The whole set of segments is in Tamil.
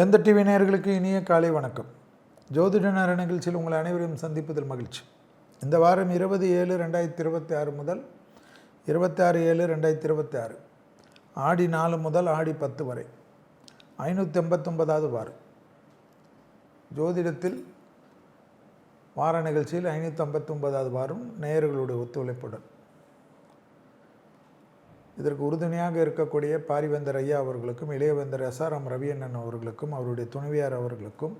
வேந்தர் டிவி நேயர்களுக்கு இனிய காலை வணக்கம். ஜோதிட நேர நிகழ்ச்சியில் உங்கள் அனைவரையும் சந்திப்பதில் மகிழ்ச்சி. இந்த வாரம் 20/7/2026 முதல் 26/7/2026 ஆடி 4 முதல் ஆடி 10 வரை 589வது வாரம். ஜோதிடத்தில் வார நிகழ்ச்சியில் 559வது வாரம் நேயர்களுடைய ஒத்துழைப்புடன் இதற்கு உறுதுணையாக இருக்கக்கூடிய பாரிவேந்தர் ஐயா அவர்களுக்கும் இளையவேந்தர் SRM ரவியண்ணன் அவர்களுக்கும் அவருடைய துணைவியார் அவர்களுக்கும்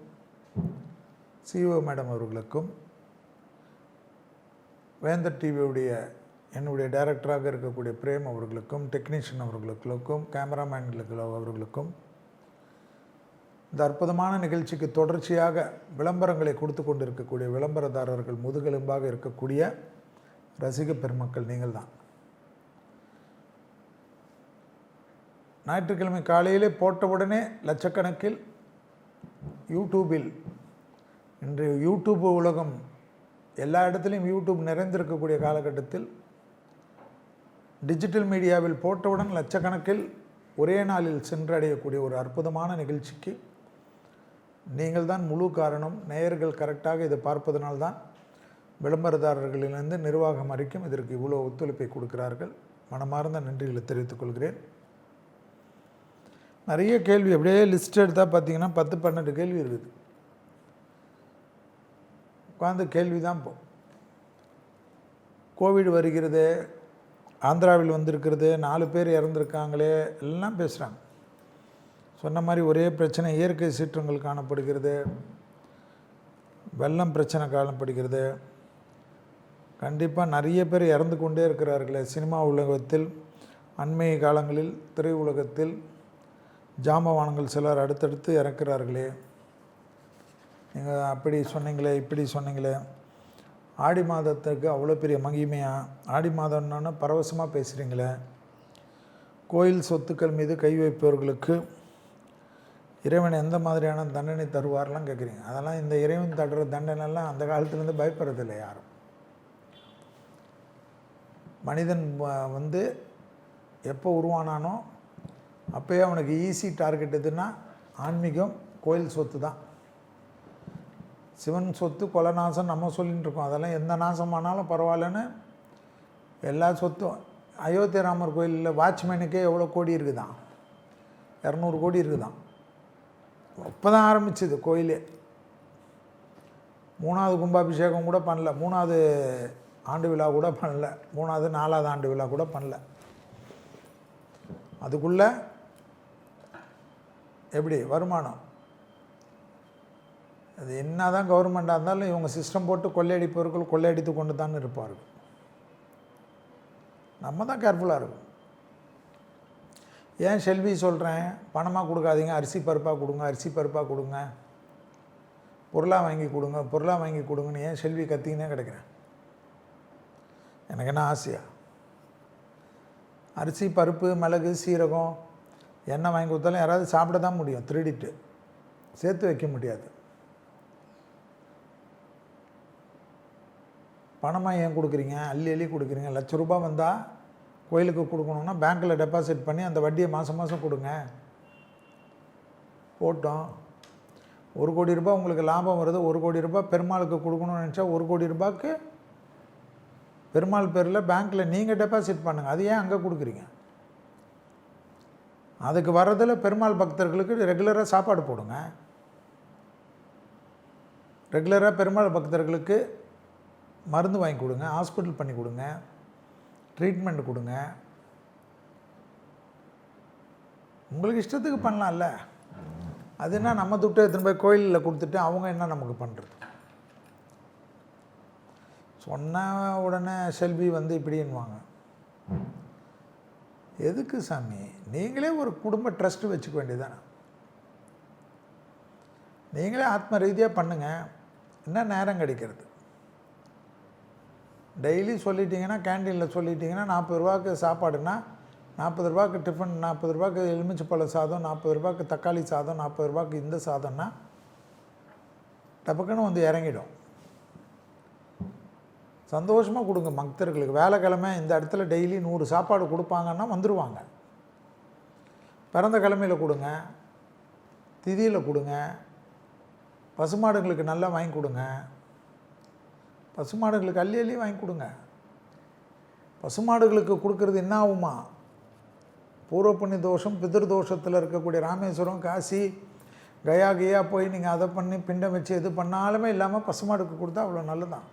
CEO மேடம் அவர்களுக்கும் வேந்தர் டிவியுடைய என்னுடைய டைரக்டராக இருக்கக்கூடிய பிரேம் அவர்களுக்கும் டெக்னீஷியன் அவர்களுக்கும் கேமராமேன்களுக்கு அவர்களுக்கும் இந்த அற்புதமான நிகழ்ச்சிக்கு தொடர்ச்சியாக விளம்பரங்களை கொடுத்து கொண்டு இருக்கக்கூடிய விளம்பரதாரர்கள் முதுகெலும்பாக இருக்கக்கூடிய ரசிக பெருமக்கள் நீங்கள் தான். ஞாயிற்றுக்கிழமை காலையிலே போட்டவுடனே லட்சக்கணக்கில் யூடியூபில், இன்று யூடியூப் உலகம் எல்லா இடத்துலையும் யூடியூப் நிறைந்திருக்கக்கூடிய காலகட்டத்தில் டிஜிட்டல் மீடியாவில் போட்டவுடன் லட்சக்கணக்கில் ஒரே நாளில் சென்றடையக்கூடிய ஒரு அற்புதமான நிகழ்ச்சிக்கு நீங்கள் தான் முழு காரணம். நேயர்கள் கரெக்டாக இதை பார்ப்பதனால்தான் விளம்பரதாரர்களிலிருந்து நிர்வாகம் வரைக்கும் இதற்கு இவ்வளோ ஒத்துழைப்பை கொடுக்கிறார்கள். மனமார்ந்த நன்றிகளை தெரிவித்துக் கொள்கிறேன். நிறைய கேள்வி அப்படியே லிஸ்ட் எடுத்தால் பார்த்தீங்கன்னா 10-12 கேள்வி இருக்குது. உட்காந்து கேள்வி தான். கோவிட் வருகிறது, ஆந்திராவில் வந்திருக்கிறது, 4 பேர் இறந்துருக்காங்களே, எல்லாம் பேசுகிறாங்க. சொன்ன மாதிரி ஒரே பிரச்சனை, இயற்கை சீற்றங்கள் காணப்படுகிறது, வெள்ளம் பிரச்சனை காணப்படுகிறது. கண்டிப்பாக நிறைய பேர் இறந்து கொண்டே இருக்கிறார்களே. சினிமா உலகத்தில், அண்மைய காலங்களில் திரை உலகத்தில் ஜாம்பவான்கள் சிலர் அடுத்தடுத்து இறக்கிறார்களே. நீங்கள் அப்படி சொன்னீங்களே, இப்படி சொன்னீங்களே. ஆடி மாதத்துக்கு அவ்வளோ பெரிய மகிமையாக, ஆடி மாதம்னா பரவசமாக பேசுகிறீங்களே. கோயில் சொத்துக்கள் மீது கை வைப்பவர்களுக்கு இறைவன் எந்த மாதிரியான தண்டனை தருவார்லாம் கேட்குறீங்க. அதெல்லாம் இந்த இறைவன் தடுற தண்டனைலாம் அந்த காலத்துலேருந்து பயப்படுறதில்லை யாரும். மனிதன் எப்போ உருவானானோ அப்போயே அவனுக்கு ஈஸி டார்கெட் எதுன்னா ஆன்மீகம், கோயில் சொத்து தான். சிவன் சொத்து கொலை நாசம் நம்ம சொல்லிகிட்டு இருக்கோம். அதெல்லாம் எந்த நாசமானாலும் பரவாயில்லன்னு எல்லா சொத்தும். அயோத்தி ராமர் கோயிலில் வாட்ச்மேனுக்கே எவ்வளோ கோடி இருக்குதான், 200 கோடி இருக்குதான். இப்போ தான் ஆரம்பிச்சுது கோயிலே. 3வது கும்பாபிஷேகம் கூட பண்ணல, 3வது ஆண்டு விழா கூட பண்ணல, 3வது 4வது ஆண்டு விழா கூட பண்ணல. அதுக்குள்ளே எப்படி வருமானம்? அது என்ன தான் கவர்மெண்ட்டாக இருந்தாலும் இவங்க சிஸ்டம் போட்டு கொள்ளையடிப்பவர்கள் கொள்ளையடித்து கொண்டு தான் இருப்பார்கள். நம்ம தான் கேர்ஃபுல்லாக இருக்கும். ஏன் செல்வி சொல்கிறேன், பணமாக கொடுக்காதீங்க, அரிசி பருப்பாக கொடுங்க, அரிசி பருப்பாக கொடுங்க, பொருளாக வாங்கி கொடுங்க, பொருளாக வாங்கி கொடுங்கன்னு ஏன் செல்வி கத்திக்கினே கிடைக்கிறேன்? எனக்கு என்ன ஆசையா? அரிசி பருப்பு மிளகு சீரகம் எண்ணெய் வாங்கி கொடுத்தாலும் யாராவது சாப்பிட தான் முடியும், திருடிட்டு சேர்த்து வைக்க முடியாது. பணமாக ஏன் கொடுக்குறீங்க? அள்ளி கொடுக்குறீங்க. ₹1,00,000 வந்தால் கோயிலுக்கு கொடுக்கணுன்னா பேங்க்கில் டெபாசிட் பண்ணி அந்த வட்டியை மாதம் மாதம் கொடுங்க. போட்டோம். ₹1 கோடி உங்களுக்கு லாபம் வருது. ₹1 கோடி பெருமாளுக்கு கொடுக்கணும்னு நினச்சா ₹1 கோடி பெருமாள் பேரில் பேங்க்கில் நீங்கள் டெபாசிட் பண்ணுங்கள். அது ஏன் அங்கே கொடுக்குறீங்க? அதுக்கு வர்றதில் பெருமாள் பக்தர்களுக்கு ரெகுலராக சாப்பாடு போடுங்க. ரெகுலராக பெருமாள் பக்தர்களுக்கு மருந்து வாங்கி கொடுங்க, ஹாஸ்பிட்டல் பண்ணி கொடுங்க, ட்ரீட்மெண்ட் கொடுங்க. உங்களுக்கு இஷ்டத்துக்கு பண்ணலாம்ல. அது என்ன நம்ம துட்டை எடுத்துன்னு போய் கோயிலில் கொடுத்துட்டு அவங்க என்ன நமக்கு பண்ணுறது? சொன்ன உடனே செல்வி இப்படின்வாங்க. எதுக்கு சாமி? நீங்களே ஒரு குடும்ப ட்ரஸ்ட்டு வச்சுக்க வேண்டியதானே. நீங்களே ஆத்ம ரீதியாக பண்ணுங்கள். என்ன நேரம் கிடைக்கிறது? டெய்லி சொல்லிட்டீங்கன்னா, கேண்டீனில் சொல்லிட்டீங்கன்னா ₹40 சாப்பாடுனா ₹40 டிஃபன், ₹40 எலுமிச்சப்பழ சாதம், ₹40 தக்காளி சாதம், ₹40 இந்த சாதம்னா டப்புக்குன்னு இறங்கிடும். சந்தோஷமாக கொடுங்க பக்தர்களுக்கு. வேலைக்கிழமை இந்த இடத்துல டெய்லி 100 சாப்பாடு கொடுப்பாங்கன்னா வந்துடுவாங்க. பிறந்த கிழமையில் கொடுங்க, திதியில் கொடுங்க. பசுமாடுங்களுக்கு நல்லா வாங்கி கொடுங்க. பசுமாடுகளுக்கு அள்ளி அள்ளி வாங்கி கொடுங்க. பசுமாடுகளுக்கு கொடுக்கறது என்ன ஆகுமா? பூர்வ புண்ணிய தோஷம், பிதிர் தோஷத்தில் இருக்கக்கூடிய ராமேஸ்வரம், காசி, கயா கியா போய் நீங்கள் அதை பண்ணி பிண்டம் வச்சு எது பண்ணாலுமே இல்லாமல் பசுமாடுக்கு கொடுத்தா அவ்வளோ நல்லதான்.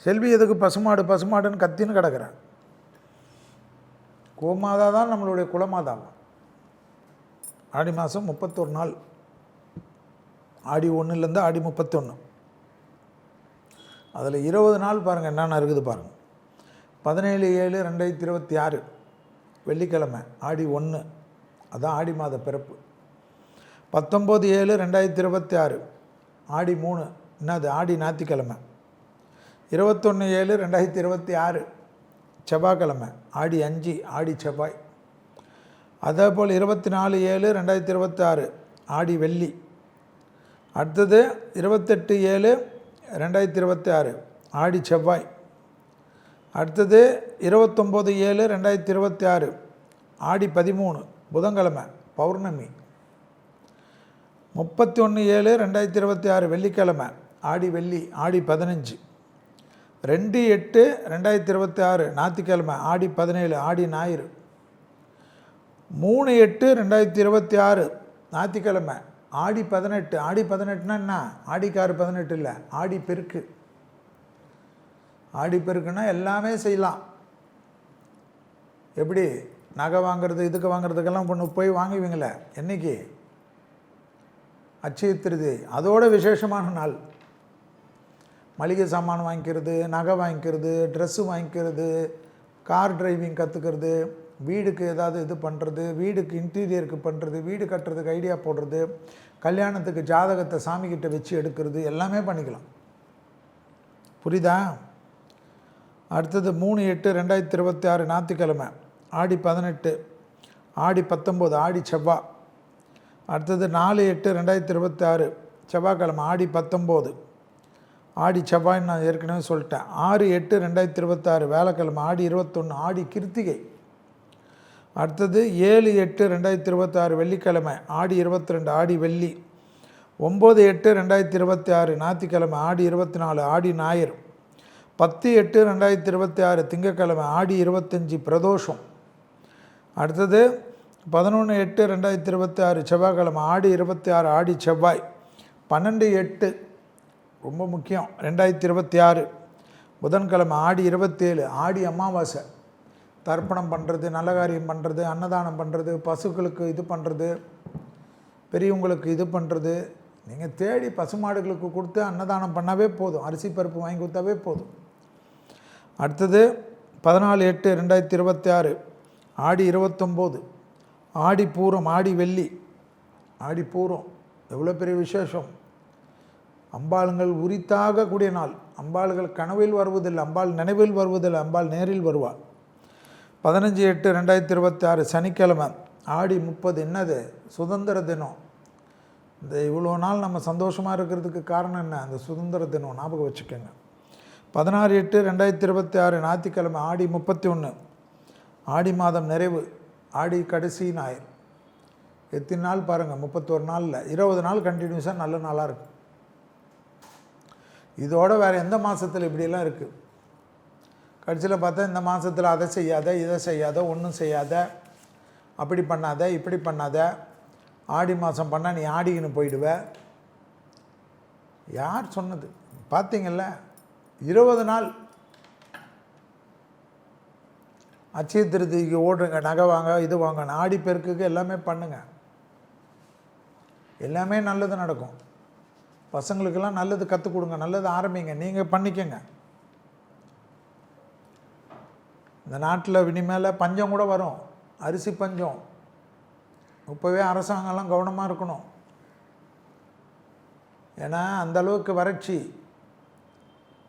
செல்வி எதுக்கு பசுமாடுன்னு கத்தின்னு கிடக்கிறேன். கோமாதா தான் நம்மளுடைய குலமாதாவும். ஆடி மாதம் 31 நாள், ஆடி 1லேருந்து ஆடி 31. அதில் 20 நாள் பாருங்கள் என்னென்ன இருக்குது பாருங்கள். 17/7/2026 வெள்ளிக்கிழமை ஆடி 1, அதுதான் ஆடி மாத பிறப்பு. 19/7/2026 ஆடி 3, என்னது ஆடி ஞாயிற்றுக்கிழமை. 21/7/2026 செவ்வாய்க்கிழமை, ஆடி 5 ஆடி செவ்வாய். அதே போல் 24/7/2026 ஆடி வெள்ளி. அடுத்தது 28/7/2026 ஆடி செவ்வாய். அடுத்தது 29/7/2026 ஆடி 13 புதன்கிழமை பௌர்ணமி. 31/7/2026 வெள்ளிக்கிழமை ஆடி வெள்ளி ஆடி 15. 2/8/2026 ஞாயிற்றுக்கிழமை ஆடி 17 ஆடி ஞாயிறு. 3/8/2026 ஞாயிற்றுக்கிழமை ஆடி 18. ஆடி 18னா என்ன? ஆடிக்காரு 18 இல்லை, ஆடி பெருக்கு. ஆடி பெருக்குன்னா எல்லாமே செய்யலாம். எப்படி நகை வாங்கிறது, இதுக்கு வாங்கிறதுக்கெல்லாம் போய் வாங்குவீங்களே, என்றைக்கு? அட்சய திருதி, அதோட விசேஷமான நாள். மளிகை சாமான் வாங்கிக்கிறது, நகை வாங்கிக்கிறது, ட்ரெஸ்ஸு வாங்கிக்கிறது, கார் டிரைவிங் கற்றுக்கிறது, வீடுக்கு ஏதாவது இது பண்ணுறது, வீடுக்கு இன்டீரியருக்கு பண்ணுறது, வீடு கட்டுறதுக்கு ஐடியா போடுறது, கல்யாணத்துக்கு ஜாதகத்தை சாமிக்கிட்ட வச்சு எடுக்கிறது, எல்லாமே பண்ணிக்கலாம். புரியுதா? அடுத்தது 3/8/2026 ஞாயிற்றுக்கிழமை ஆடி 18 ஆடி 19 ஆடி செவ்வாய். அடுத்தது 4/8/2026 செவ்வாய்க்கிழமை ஆடி 19 ஆடி செவ்வாய்ன்னு நான் ஏற்கனவே சொல்லிட்டேன். 6/8/2026 வேலைக்கிழமை ஆடி 21 ஆடி கிருத்திகை. அடுத்தது 7/8/2026 வெள்ளிக்கிழமை ஆடி 22 ஆடி வெள்ளி. 9/8/2026 ஞாயிற்றுக்கிழமை ஆடி 24 ஆடி ஞாயிறு. 10/8/2026 திங்கட்கிழமை ஆடி 25 பிரதோஷம். அடுத்தது 11/8/2026 செவ்வாய்க்கிழமை ஆடி 26 ஆடி செவ்வாய். 12/8 ரொம்ப முக்கியம் 2026 புதன்கிழமை ஆடி 27 ஆடி அமாவாசை. தர்ப்பணம் பண்ணுறது, நல்ல காரியம் பண்ணுறது, அன்னதானம் பண்ணுறது, பசுக்களுக்கு இது பண்ணுறது, பெரியவங்களுக்கு இது பண்ணுறது. நீங்கள் தேடி பசுமாடுகளுக்கு கொடுத்து அன்னதானம் பண்ணாவே போதும், அரிசி பருப்பு வாங்கி கொடுத்தாவே போதும். அடுத்தது 14/8/2026 ஆடி 29 ஆடி பூரம் ஆடி வெள்ளி. ஆடி பூரம் எவ்வளோ பெரிய விசேஷம்! அம்பாளுங்கள் உரித்தாக கூடிய நாள். அம்பாள்கள் கனவில் வருவதில்லை, அம்பாள் நினைவில் வருவதில்லை, அம்பாள் நேரில் வருவாள். 15/8/2026 சனிக்கிழமை ஆடி 30 என்னது? சுதந்திர தினம். இந்த இவ்வளோ நாள் நம்ம சந்தோஷமாக இருக்கிறதுக்கு காரணம் என்ன? அந்த சுதந்திர தினம் ஞாபகம் வச்சுக்கோங்க. 16/8/2026 ஞாயிற்றுக்கிழமை ஆடி 31 ஆடி மாதம் நிறைவு ஆடி கடைசி ஞாயிறு. எத்தனை நாள் பாருங்கள், 31 நாளில் 20 நாள் கண்டினியூஸாக நல்ல நாளாக இருக்குது. இதோட வேறு எந்த மாதத்தில் இப்படியெல்லாம் இருக்குது? கடைசியில் பார்த்தா இந்த மாதத்தில் அதை செய்யாத, இதை செய்யாத, ஒன்றும் செய்யாத, அப்படி பண்ணாத, இப்படி பண்ணாத, ஆடி மாதம் பண்ணால் நீ ஆடிக்கின்னு போயிடுவ. யார் சொன்னது? பார்த்தீங்கள்ல, 20 நாள் அட்சய திருதிக்கு ஓடுங்க, நகை வாங்க, இது வாங்க, ஆடி பெருக்குக்கு எல்லாமே பண்ணுங்க, எல்லாமே நல்லது நடக்கும். பசங்களுக்கெல்லாம் நல்லது கற்றுக் கொடுங்க, நல்லது ஆரம்பிங்க, நீங்கள் பண்ணிக்கங்க. இந்த நாட்டில் இனிமேல் பஞ்சம் கூட வரும், அரிசி பஞ்சம். இப்போவே அரசாங்கம்லாம் கவனமாக இருக்கணும். ஏன்னா அந்தளவுக்கு வறட்சி,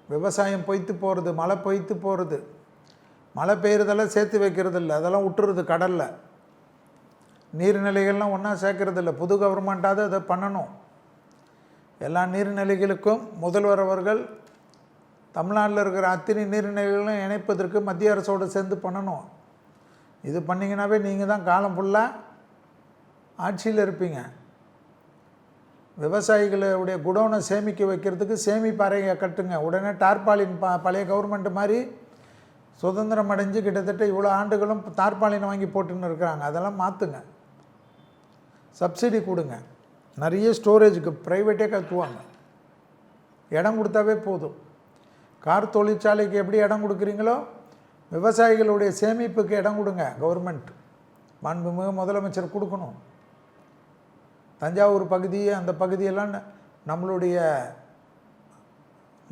விவசாயம் பொய்த்து போகிறது, மழை பொய்த்து போகிறது. மழை பெய்கிறதெல்லாம் சேர்த்து வைக்கிறது இல்லை, அதெல்லாம் விட்டுறது கடலில். நீர்நிலைகள்லாம் ஒன்றா சேர்க்கறது இல்லை. புது கவர்மெண்ட்டாவது அதை பண்ணணும். எல்லா நீர்நிலைகளுக்கும் முதல்வர் அவர்கள் தமிழ்நாட்டில் இருக்கிற அத்தனை நீர்நிலைகளும் இணைப்பதற்கு மத்திய அரசோடு சேர்ந்து பண்ணணும். இது பண்ணிங்கன்னாவே நீங்கள் தான் காலம் ஃபுல்லாக ஆட்சியில் இருப்பீங்க. விவசாயிகளுடைய குடோனை சேமிக்க வைக்கிறதுக்கு சேமிப்பறையை கட்டுங்க. உடனே டார்பாலின் பழைய கவர்மெண்ட் மாதிரி சுதந்திரம் அடைஞ்சு கிட்டத்தட்ட இவ்வளோ ஆண்டுகளும் தார்பாலினை வாங்கி போட்டுன்னு இருக்கிறாங்க. அதெல்லாம் மாற்றுங்க. சப்சிடி கொடுங்க. நிறைய ஸ்டோரேஜுக்கு ப்ரைவேட்டே கற்றுவாங்க. இடம் கொடுத்தாவே போதும். கார் தொழிற்சாலைக்கு எப்படி இடம் கொடுக்குறீங்களோ விவசாயிகளுடைய சேமிப்புக்கு இடம் கொடுங்க. கவர்மெண்ட் மாண்புமிகு முதலமைச்சர் கொடுக்கணும். தஞ்சாவூர் பகுதி அந்த பகுதியெல்லாம் நம்மளுடைய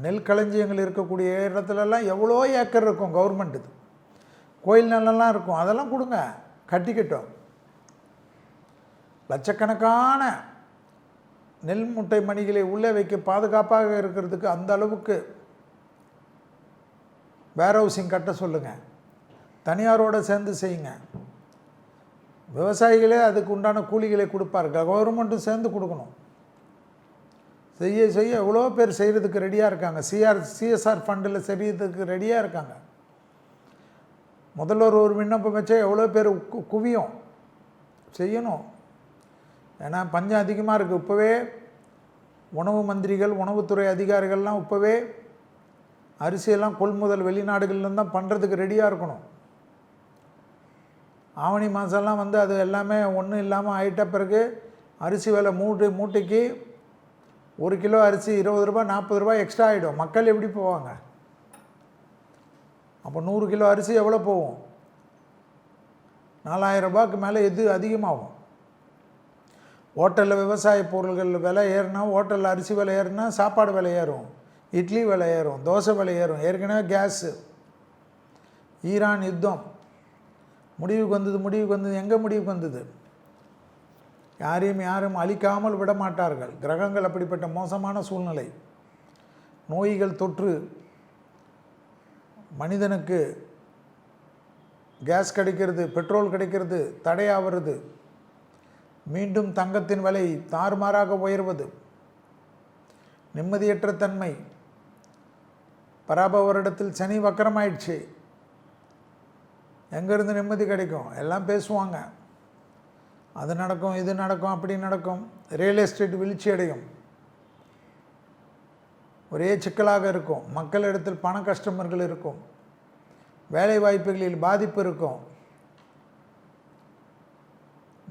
நெல் களஞ்சியங்கள் இருக்கக்கூடிய இடத்துலலாம் எவ்வளோ ஏக்கர் இருக்கும் கவர்மெண்ட். இது கோயில் நிலம்லாம் இருக்கும். அதெல்லாம் கொடுங்க, கட்டிக்கிட்டோம். லட்சக்கணக்கான நெல் முட்டை மணிகளை உள்ளே வைக்க பாதுகாப்பாக இருக்கிறதுக்கு அந்த அளவுக்கு வேர் ஹவுசிங் கட்ட சொல்லுங்கள். தனியாரோடு சேர்ந்து செய்யுங்க. விவசாயிகளே அதுக்கு உண்டான கூலிகளை கொடுப்பார்கள். கவர்மெண்ட்டும் சேர்ந்து கொடுக்கணும். செய்ய செய்ய எவ்வளோ பேர் செய்கிறதுக்கு ரெடியாக இருக்காங்க. சிஎஸ்ஆர் ஃபண்டில் செய்கிறதுக்கு ரெடியாக இருக்காங்க. முதல்வர் ஒரு விண்ணப்பம் வச்சா எவ்வளோ பேர் குவியும். செய்யணும். ஏன்னா பஞ்சம் அதிகமாக இருக்குது. இப்போவே உணவு மந்திரிகள், உணவுத்துறை அதிகாரிகள்லாம் இப்போவே அரிசியெல்லாம் கொள்முதல் வெளிநாடுகள்லேருந்து தான் பண்ணுறதுக்கு ரெடியாக இருக்கணும். ஆவணி மாதம்லாம் வந்து அது எல்லாமே ஒன்றும் இல்லாமல் ஆகிட்ட பிறகு அரிசி விலை மூட்டைக்கு 1 கிலோ அரிசி 20 ரூபா 40 ரூபா எக்ஸ்ட்ரா ஆகிடும். மக்கள் எப்படி போவாங்க? அப்போ 100 கிலோ அரிசி எவ்வளோ போகும்? 4000 ரூபாய்க்கு மேலே எது அதிகமாகும்? ஹோட்டலில் விவசாய பொருள்கள் விலை ஏறினா, ஹோட்டலில் அரிசி விலை ஏறினா சாப்பாடு விலை ஏறும், இட்லி விலை ஏறும், தோசை விலை ஏறும். ஏற்கனவே கேஸு, ஈரான் யுத்தம் முடிவுக்கு வந்தது. எங்கே முடிவுக்கு வந்தது? யாரும் அழிக்காமல் விட மாட்டார்கள். கிரகங்கள் அப்படிப்பட்ட மோசமான சூழ்நிலை. நோய்கள் தொற்று, மனிதனுக்கு கேஸ் கிடைக்கிறது, பெட்ரோல் கிடைக்கிறது தடையாகிறது, மீண்டும் தங்கத்தின் விலை தாறுமாறாக உயர்வது, நிம்மதியற்ற தன்மை. பராப வருடத்தில் சனி வக்கரமாயிடுச்சு. எங்கேருந்து நிம்மதி கிடைக்கும்? எல்லாம் பேசுவாங்க. அது நடக்கும், இது நடக்கும், அப்படி நடக்கும். ரியல் எஸ்டேட் வீழ்ச்சி அடையும். ஒரே சிக்கலாக இருக்கும். மக்களிடத்தில் பண கஷ்டமர்கள் இருக்கும். வேலை வாய்ப்புகளில் பாதிப்பு இருக்கும்.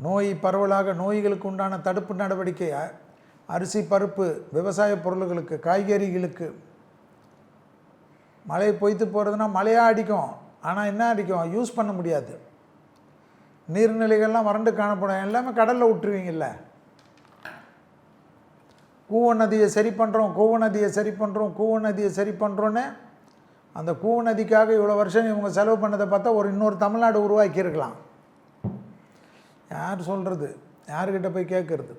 நோய் பரவலாக, நோய்களுக்கு உண்டான தடுப்பு நடவடிக்கை, அரிசி பருப்பு விவசாய பொருள்களுக்கு, காய்கறிகளுக்கு. மழை பொய்த்து போகிறதுனா மழையாக அடிக்கும். ஆனால் என்ன அடிக்கும்? யூஸ் பண்ண முடியாது. நீர்நிலைகள்லாம் வறண்டு காணப்படும். எல்லாமே கடலில் விட்டுருவீங்கல்ல. கூவ நதியை சரி பண்ணுறோன்னு அந்த கூவ நதிக்காக இவ்வளோ வருஷம் இவங்க செலவு பண்ணதை பார்த்தா இன்னொரு தமிழ்நாடு உருவாக்கியிருக்கலாம். யார் சொல்கிறது? யார்கிட்ட போய் கேட்குறது?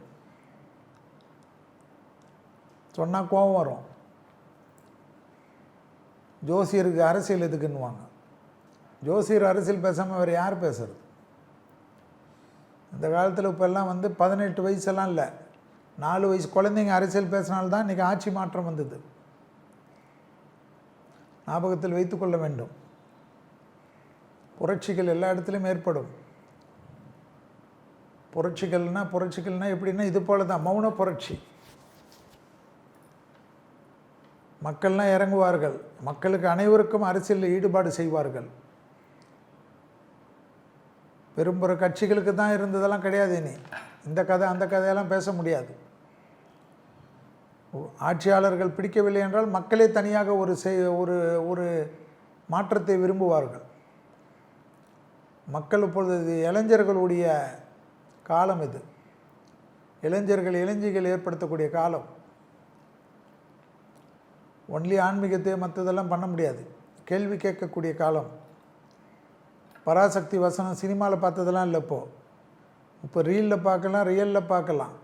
சொன்னால் கோபம் வரும். ஜோசியருக்கு அரசியல் எதுக்குன்னுவாங்க. ஜோசியர் அரசியல் பேசாமல் வேறு யார் பேசுறது? இந்த காலத்தில் இப்போல்லாம் 18 வயசெல்லாம் இல்லை, 4 வயசு குழந்தைங்க அரசியல் பேசினால்தான் இன்றைக்கி ஆட்சி மாற்றம் வந்தது. ஞாபகத்தில் வைத்து கொள்ள வேண்டும். புரட்சிகள் எல்லா இடத்துலையும் ஏற்படும். புரட்சிகள்னால் எப்படின்னா இது போல தான். மௌன புரட்சி. மக்கள்லாம் இறங்குவார்கள். மக்களுக்கு அனைவருக்கும் அரசியலில் ஈடுபாடு செய்வார்கள். பெரும்புற கட்சிகளுக்கு தான் இருந்ததெல்லாம் கிடையாது. இனி இந்த கதை அந்த கதையெல்லாம் பேச முடியாது. ஆட்சியாளர்கள் பிடிக்கவில்லை என்றால் மக்களே தனியாக ஒரு மாற்றத்தை விரும்புவார்கள். மக்கள் இப்பொழுது இளைஞர்களுடைய காலம் இது. இளைஞிகள் ஏற்படுத்தக்கூடிய காலம். ஒன்லி ஆன்மீகத்தை மற்றதெல்லாம் பண்ண முடியாது. கேள்வி கேட்கக்கூடிய காலம். பராசக்தி வசனம் சினிமாவில் பார்த்ததெல்லாம் இல்லை. இப்போ ரீலில் பார்க்கலாம், ரியலில் பார்க்கலாம்,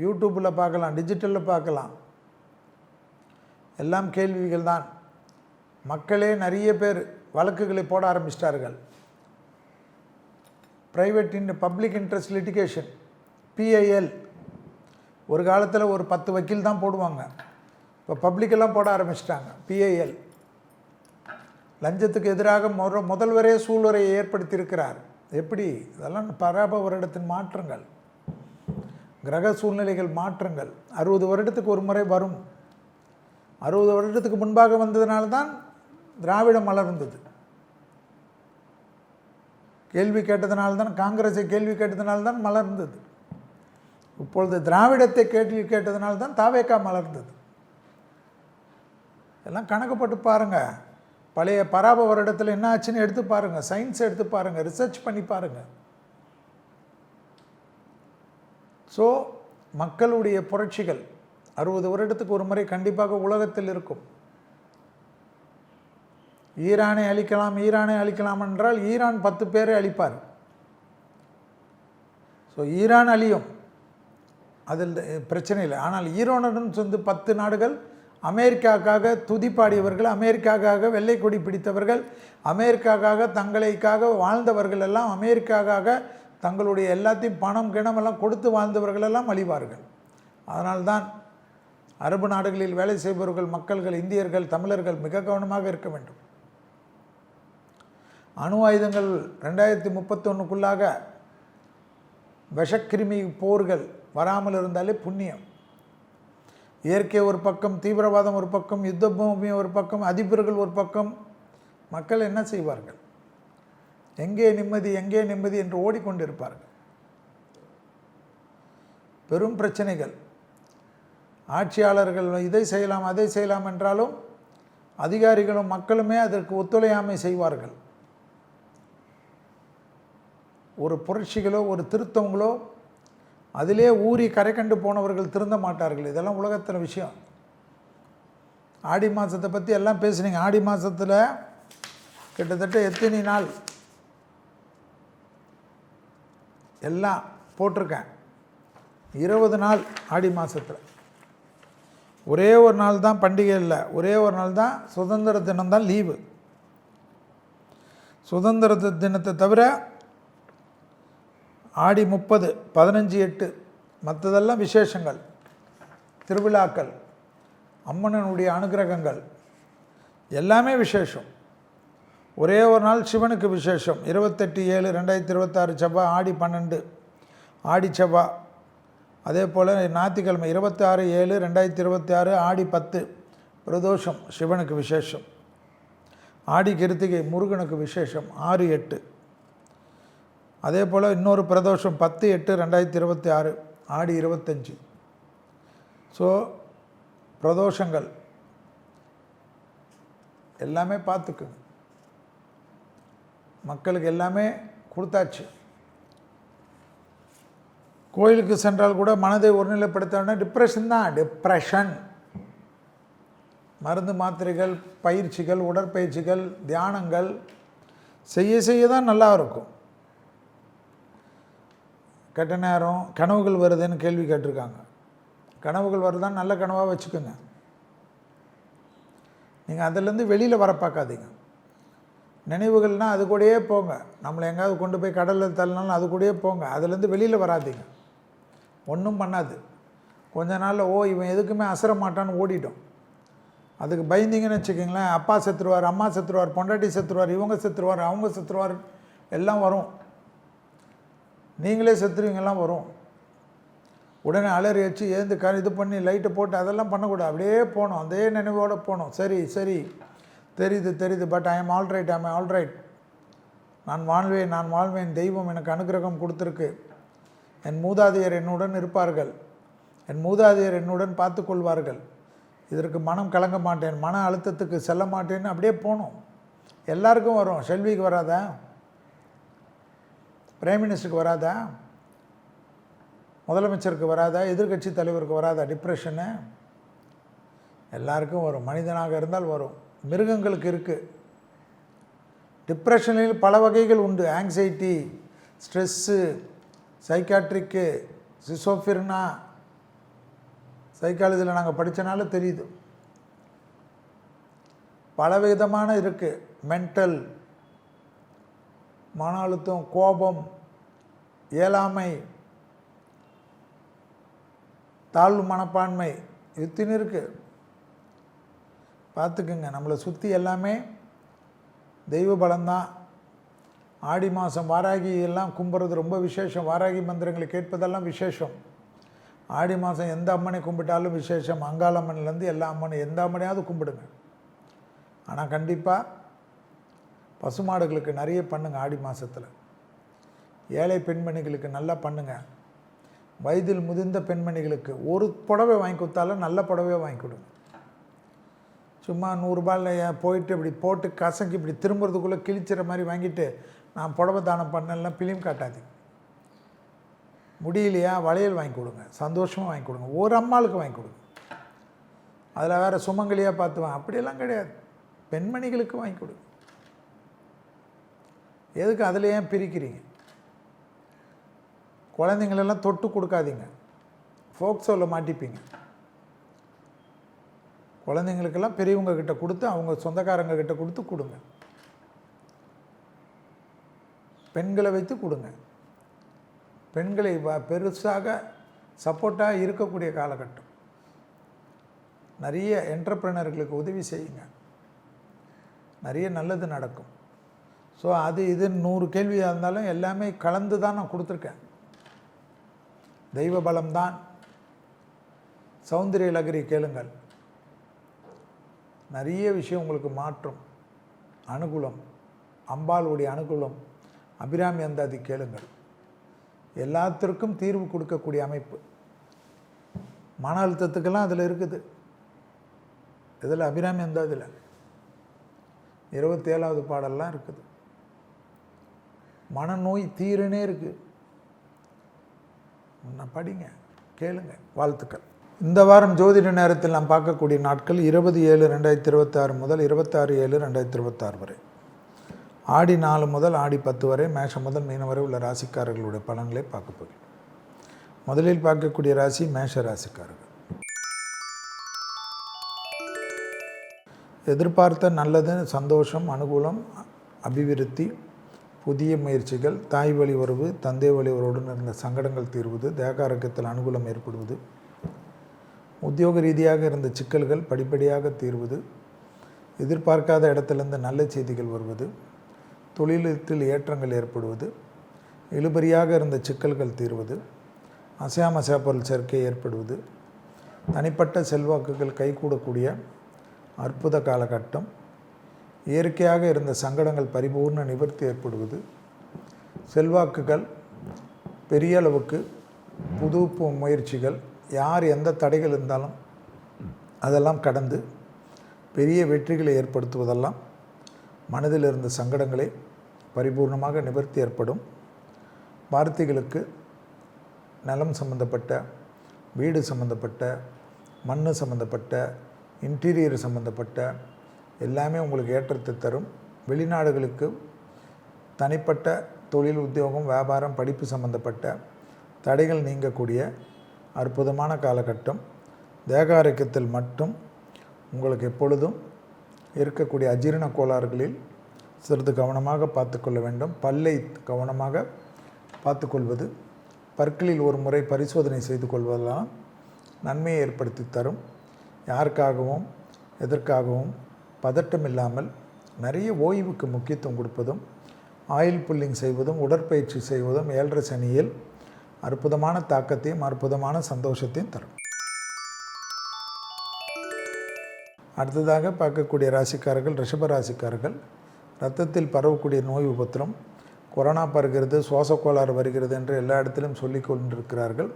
யூடியூப்பில் பார்க்கலாம், டிஜிட்டலில் பார்க்கலாம். எல்லாம் கேள்விகள் தான். மக்களே நிறைய பேர் வழக்குகளை போட ஆரம்பிச்சிட்டார்கள். Public interest litigation, PIL. ஒரு காலத்தில் ஒரு 10 வக்கீல் தான் போடுவாங்க. இப்போ பப்ளிக்கெல்லாம் போட ஆரம்பிச்சிட்டாங்க. PIL. லஞ்சத்துக்கு எதிராக முதல்வரே சூளுரையை ஏற்படுத்தியிருக்கிறார். எப்படி? இதெல்லாம் பராப வருடத்தின் மாற்றங்கள். கிரக சூழ்நிலைகள் மாற்றங்கள் 60 வருடத்துக்கு ஒரு முறை வரும். 60 வருடத்துக்கு முன்பாக வந்ததுனால தான் திராவிடம் மலர்ந்தது. கேள்வி கேட்டதுனால்தான், காங்கிரஸை கேள்வி கேட்டதுனால்தான் மலர்ந்தது. இப்பொழுது திராவிடத்தை கேள்வி கேட்டதுனால்தான் தாவேகா மலர்ந்தது. எல்லாம் கணக்கு போட்டு பாருங்கள். பழைய பராப வருடத்தில் என்ன ஆச்சுன்னு எடுத்து பாருங்கள், சயின்ஸ் எடுத்து பாருங்கள், ரிசர்ச் பண்ணி பாருங்கள். ஸோ மக்களுடைய புரட்சிகள் 60 வருடத்துக்கு ஒரு முறை கண்டிப்பாக உலகத்தில் இருக்கும். ஈரானை அழிக்கலாம், ஈரானை அழிக்கலாம் என்றால் ஈரான் 10 பேரை அழிப்பார். ஸோ ஈரான் அழியும், அதில் பிரச்சனை இல்லை. ஆனால் ஈரானுடன் சேர்ந்து 10 நாடுகள் அமெரிக்காவுக்காக துதிப்பாடியவர்கள், அமெரிக்காவுக்காக வெள்ளை கொடி பிடித்தவர்கள், அமெரிக்காவுக்காக தங்களுக்காக வாழ்ந்தவர்கள் எல்லாம், அமெரிக்காவுக்காக தங்களுடைய எல்லாத்தையும் பணம் கிணமெல்லாம் கொடுத்து வாழ்ந்தவர்கள் எல்லாம் அழிவார்கள். அதனால்தான் அரபு நாடுகளில் வேலை செய்பவர்கள், மக்கள்கள், இந்தியர்கள், தமிழர்கள் மிக கவனமாக இருக்க வேண்டும். அணு ஆயுதங்கள் 2031க்குள்ளாக விஷக்கிருமி போர்கள் வராமல் இருந்தாலே புண்ணியம். இயற்கை ஒரு பக்கம், தீவிரவாதம் ஒரு பக்கம், யுத்த பூமி ஒரு பக்கம், அதிபர்கள் ஒரு பக்கம், மக்கள் என்ன செய்வார்கள்? எங்கே நிம்மதி, எங்கே நிம்மதி என்று ஓடிக்கொண்டிருப்பார்கள். பெரும் பிரச்சனைகள். ஆட்சியாளர்கள் இதை செய்யலாம் அதை செய்யலாம் என்றாலும் அதிகாரிகளும் மக்களுமே அதற்கு ஒத்துழையாமை செய்வார்கள். ஒரு புரட்சிகளோ ஒரு திருத்தங்களோ அதிலே ஊறி கரை கண்டு போனவர்கள் திருந்த மாட்டார்கள். இதெல்லாம் உலகத்தில் விஷயம். ஆடி மாதத்தை பற்றி எல்லாம் பேசுனீங்க. ஆடி மாதத்தில் கிட்டத்தட்ட எத்தனை நாள் எல்லாம் போட்டிருக்கேன். 20 நாள் ஆடி மாதத்தில். ஒரே ஒரு நாள் தான் பண்டிகை இல்லை, ஒரே ஒரு நாள் தான் சுதந்திர தினம்தான் லீவு. சுதந்திர தினத்தை தவிர ஆடி 30, 15, 8 மற்றதெல்லாம் விசேஷங்கள், திருவிழாக்கள், அம்மனுடைய அனுகிரகங்கள் எல்லாமே விசேஷம். ஒரே ஒரு நாள் சிவனுக்கு விசேஷம். 28/7/2026 செவ்வாய், ஆடி 12 ஆடி செவ்வாய். அதே போல் ஞாயிற்றுக்கிழமை 26/7/2026 ஆடி 10 பிரதோஷம் சிவனுக்கு விசேஷம். ஆடி கிருத்திகை முருகனுக்கு விசேஷம் 6/8. அதே போல் இன்னொரு பிரதோஷம் 10/8/2026 ஆடி 25. ஸோ பிரதோஷங்கள் எல்லாமே பார்த்துக்குங்க. மக்களுக்கு எல்லாமே கொடுத்தாச்சு. கோயிலுக்கு சென்றால் கூட மனதை ஒருநிலைப்படுத்த டிப்ரெஷன் தான். டிப்ரெஷன் மருந்து மாத்திரைகள், பயிற்சிகள், உடற்பயிற்சிகள், தியானங்கள் செய்ய செய்ய தான் நல்லா இருக்கும். கெட்ட நேரம், கனவுகள் வருதுன்னு கேள்வி கேட்டிருக்காங்க. கனவுகள் வருதான்னு நல்ல கனவாக வச்சுக்கோங்க. நீங்கள் அதிலேருந்து வெளியில் வர பார்க்காதீங்க. நினைவுகள்னால் அது கூடயே போங்க. நம்மளை எங்கேயாவது கொண்டு போய் கடலில் தள்ளினாலும் அது கூடயே போங்க. அதுலேருந்து வெளியில் வராதிங்க. ஒன்றும் பண்ணாது. கொஞ்ச நாளில் இவன் எதுக்குமே அசர மாட்டான்னு ஓடிடும். அதுக்கு பயந்தீங்கன்னு வச்சுக்கிங்களேன், அப்பா செத்துருவார், அம்மா செத்துருவார், பொண்டாட்டி செத்துருவார், இவங்க செத்துருவார், அவங்க செத்துருவார், எல்லாம் வரும். நீங்களே செத்துருவீங்கெல்லாம் வரும். உடனே அலறி வச்சு ஏந்து இது பண்ணி லைட்டை போட்டு அதெல்லாம் பண்ணக்கூடாது. அப்படியே போகணும், அதே நினைவோடு போகணும். சரி சரி, தெரியுது, பட் ஐ எம் ஆல்ரைட். நான் வாழ்வேன், தெய்வம் எனக்கு அனுகிரகம் கொடுத்துருக்கு. என் மூதாதையர் என்னுடன் இருப்பார்கள், என் மூதாதையர் என்னுடன் பார்த்து கொள்வார்கள். இதற்கு மனம் கலங்க மாட்டேன், மன அழுத்தத்துக்கு செல்ல மாட்டேன்னு அப்படியே போகணும். எல்லாருக்கும் வரும். செல்விக்கு வராதா? பிரைம் மினிஸ்டருக்கு வராதா? முதலமைச்சருக்கு வராதா? எதிர்கட்சி தலைவருக்கு வராதா டிப்ரெஷனு? எல்லாருக்கும் வரும். மனிதனாக இருந்தால் வரும். மிருகங்களுக்கு இருக்குது. டிப்ரெஷனில் பல வகைகள் உண்டு. ஆங்ஸைட்டி, ஸ்ட்ரெஸ்ஸு, சைக்காட்ரிக்கு, சிசோஃபிர்னா, சைக்காலஜியில் நாங்கள் படித்தனால தெரியுது. பலவிதமான இருக்குது. மென்டல், மன அழுத்தம், கோபம், இயலாமை, தாழ்வு மனப்பான்மை, இத்தனை இருக்குது. பார்த்துக்குங்க. நம்மளை சுற்றி எல்லாமே தெய்வ பலம்தான். ஆடி மாதம் வாராகி எல்லாம் கும்புறது ரொம்ப விசேஷம். வாராகி மந்திரங்களை கேட்பதெல்லாம் விசேஷம். ஆடி மாதம் எந்த அம்மனை கும்பிட்டாலும் விசேஷம். அங்காளம்மன்லேருந்து எல்லா அம்மனும் எந்த அம்மனையாவது கும்பிடுங்க. ஆனால் கண்டிப்பாக பசுமாடுகளுக்கு நிறைய பண்ணுங்கள். ஆடி மாதத்தில் ஏழை பெண்மணிகளுக்கு நல்லா பண்ணுங்கள். வயதில் முதிர்ந்த பெண்மணிகளுக்கு ஒரு புடவை வாங்கி கொடுத்தாலும் நல்ல புடவையாக வாங்கி கொடுங்க. சும்மா 100 ரூபாயில் போயிட்டு இப்படி போட்டு கசங்கி இப்படி திரும்புறதுக்குள்ளே கிழிச்சிற மாதிரி வாங்கிட்டு நான் புடவை தானம் பண்ணலாம் பிலிம் காட்டாதீங்க. முடியலையா வளையல் வாங்கி கொடுங்க, சந்தோஷமாக வாங்கி கொடுங்க. ஒரு அம்மாளுக்கு வாங்கி கொடுங்க. அதில் வேறு சுமங்கலியாக பார்த்துவேன் அப்படியெல்லாம் கிடையாது. பெண்மணிகளுக்கு வாங்கி கொடுங்க. எதுக்கு அதில் ஏன் பிரிக்கிறீங்க? குழந்தைங்களெல்லாம் தொட்டு கொடுக்காதீங்க, ஃபோக்ஸோவில் மாட்டிப்பீங்க. குழந்தைங்களுக்கெல்லாம் பெரியவங்க கிட்ட கொடுத்து அவங்க சொந்தக்காரங்க கிட்ட கொடுத்து கொடுங்க. பெண்களை வைத்து கொடுங்க. பெண்களை பெருசாக சப்போர்ட்டாக இருக்கக்கூடிய காலகட்டம். நிறைய என்டர்ப்ரெனர்களுக்கு உதவி செய்யுங்க, நிறைய நல்லது நடக்கும். ஸோ அது இது 100 கேள்வியாக இருந்தாலும் எல்லாமே கலந்து தான் நான் கொடுத்துருக்கேன். தெய்வ பலம்தான். சௌந்தரிய லகரி கேளுங்கள், நிறைய விஷயம் உங்களுக்கு மாற்றும். அனுகூலம், அம்பாளுடைய அனுகூலம், அபிராமி அந்தாதி கேளுங்கள். எல்லாத்திற்கும் தீர்வு கொடுக்கக்கூடிய அமைப்பு. மன அழுத்தத்துக்கெல்லாம் அதில் இருக்குது. இதில் அபிராமி அந்தாதியில் 27வது பாடல்லாம் இருக்குது. மனநோய் தீரனே இருக்குது. படிங்க, கேளுங்க. வாழ்த்துக்கள். இந்த வாரம் ஜோதிட நேரத்தில் நாம் பார்க்கக்கூடிய நாட்கள் 20/7/2026 முதல் 26/7/2026 வரை. ஆடி 4 முதல் ஆடி 10 வரை, மேஷம் முதல் மீனம் வரை உள்ள ராசிக்காரர்களுடைய பலன்களை பார்க்க போகிறோம். முதலில் பார்க்கக்கூடிய ராசி மேஷ ராசிக்காரர்கள். எதிர்பார்த்த நல்லது, சந்தோஷம், அனுகூலம், அபிவிருத்தி, புதிய முயற்சிகள், தாய் வழி உறவு, தந்தை வழி உறவுடன் இருந்த சங்கடங்கள் தீர்வது, தேகாரக்கத்தில் அனுகூலம் ஏற்படுவது, உத்தியோக ரீதியாக இருந்த சிக்கல்கள் படிப்படியாக தீர்வது, எதிர்பார்க்காத இடத்திலிருந்து நல்ல செய்திகள் வருவது, தொழிலத்தில் ஏற்றங்கள் ஏற்படுவது, இழுபறியாக இருந்த சிக்கல்கள் தீர்வது, அசையாமசையா பொருள் சேர்க்கை ஏற்படுவது, தனிப்பட்ட செல்வாக்குகள் கைகூடக்கூடிய அற்புத காலகட்டம், இயற்கையாக இருந்த சங்கடங்கள் பரிபூர்ண நிவர்த்தி ஏற்படுவது, செல்வாக்குகள் பெரிய அளவுக்கு புது முயற்சிகள், யார் எந்த தடைகள் இருந்தாலும் அதெல்லாம் கடந்து பெரிய வெற்றிகளை ஏற்படுத்துவதெல்லாம், மனதில் இருந்த சங்கடங்களை பரிபூர்ணமாக நிவர்த்தி ஏற்படும். வார்த்தைகளுக்கு நிலம் சம்பந்தப்பட்ட, வீடு சம்பந்தப்பட்ட, மண் சம்பந்தப்பட்ட, இன்டீரியர் சம்பந்தப்பட்ட எல்லாமே உங்களுக்கு ஏற்றத்தை தரும். வெளிநாடுகளுக்கு தனிப்பட்ட தொழில், உத்தியோகம், வியாபாரம், படிப்பு சம்பந்தப்பட்ட தடைகள் நீங்கக்கூடிய அற்புதமான காலகட்டம். தேக ஆரோக்கியத்தில் மட்டும் உங்களுக்கு எப்பொழுதும் இருக்கக்கூடிய அஜீரண கோளாறுகளில் சிறிது கவனமாக பார்த்துக்கொள்ள வேண்டும். பல்லை கவனமாக பார்த்துக்கொள்வது, பற்களில் ஒரு முறை பரிசோதனை செய்து கொள்வதெல்லாம் நன்மையை ஏற்படுத்தி தரும். யாருக்காகவும் எதற்காகவும் பதட்டம் இல்லாமல் நிறைய ஓய்வுக்கு முக்கியத்துவம் கொடுப்பதும், ஆயில் புல்லிங் செய்வதும், உடற்பயிற்சி செய்வதும் 7.5 சனியில் அற்புதமான தாக்கத்தையும் அற்புதமான சந்தோஷத்தையும் தரும். அடுத்ததாக பார்க்கக்கூடிய ராசிக்காரர்கள் ரிஷப ராசிக்காரர்கள். இரத்தத்தில் பரவக்கூடிய நோய் உபத்திரம், கொரோனா பருகிறது, சுவாச கோளாறு வருகிறது என்று எல்லா இடத்திலும் சொல்லி கொண்டிருக்கிறார்கள்.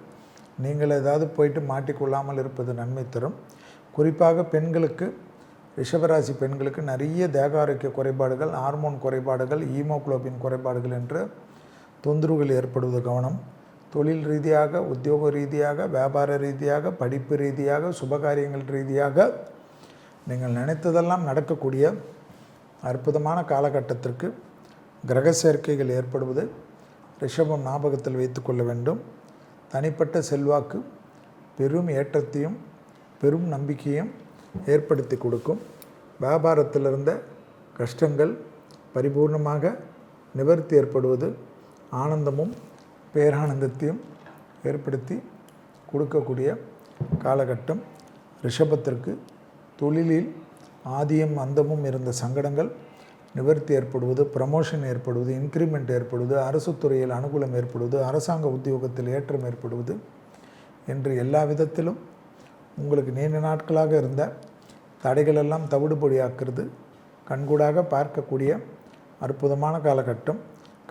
நீங்கள் ஏதாவது போயிட்டு மாட்டிக்கொள்ளாமல் இருப்பது நன்மை தரும். குறிப்பாக பெண்களுக்கு, ரிஷபராசி பெண்களுக்கு நிறைய தேக ஆரோக்கிய குறைபாடுகள், ஹார்மோன் குறைபாடுகள், ஹீமோகுளோபின் குறைபாடுகள் என்ற தொந்தரவுகள் ஏற்படுவது கவனம். தொழில் ரீதியாக, உத்தியோக ரீதியாக, வியாபார ரீதியாக, படிப்பு ரீதியாக, சுபகாரியங்கள் ரீதியாக நீங்கள் நினைத்ததெல்லாம் நடக்கக்கூடிய அற்புதமான காலகட்டத்திற்கு கிரக சேர்க்கைகள் ஏற்படுவது ரிஷபம் ஞாபகத்தில் வைத்து கொள்ள வேண்டும். தனிப்பட்ட செல்வாக்கு பெரும் ஏற்றத்தையும் பெரும் நம்பிக்கையும் ஏற்படுத்தி கொடுக்கும். வியாபாரத்தில் இருந்த கஷ்டங்கள் பரிபூர்ணமாக நிவர்த்தி ஏற்படுவது ஆனந்தமும் பேரானந்தத்தையும் ஏற்படுத்தி கொடுக்கக்கூடிய காலகட்டம். ரிஷபத்திற்கு தொழிலில் ஆதியும் அந்தமும் இருந்த சங்கடங்கள் நிவர்த்தி ஏற்படுவது, ப்ரமோஷன் ஏற்படுவது, இன்க்ரிமெண்ட் ஏற்படுவது, அரசு துறையில் அனுகூலம் ஏற்படுவது, அரசாங்க உத்தியோகத்தில் ஏற்றம் ஏற்படுவது, என்று எல்லா விதத்திலும் உங்களுக்கு நீண்ட நாட்களாக இருந்த தடைகளெல்லாம் தவிடுபொடியாக்குறது, கண்கூடாக பார்க்கக்கூடிய அற்புதமான காலகட்டம்.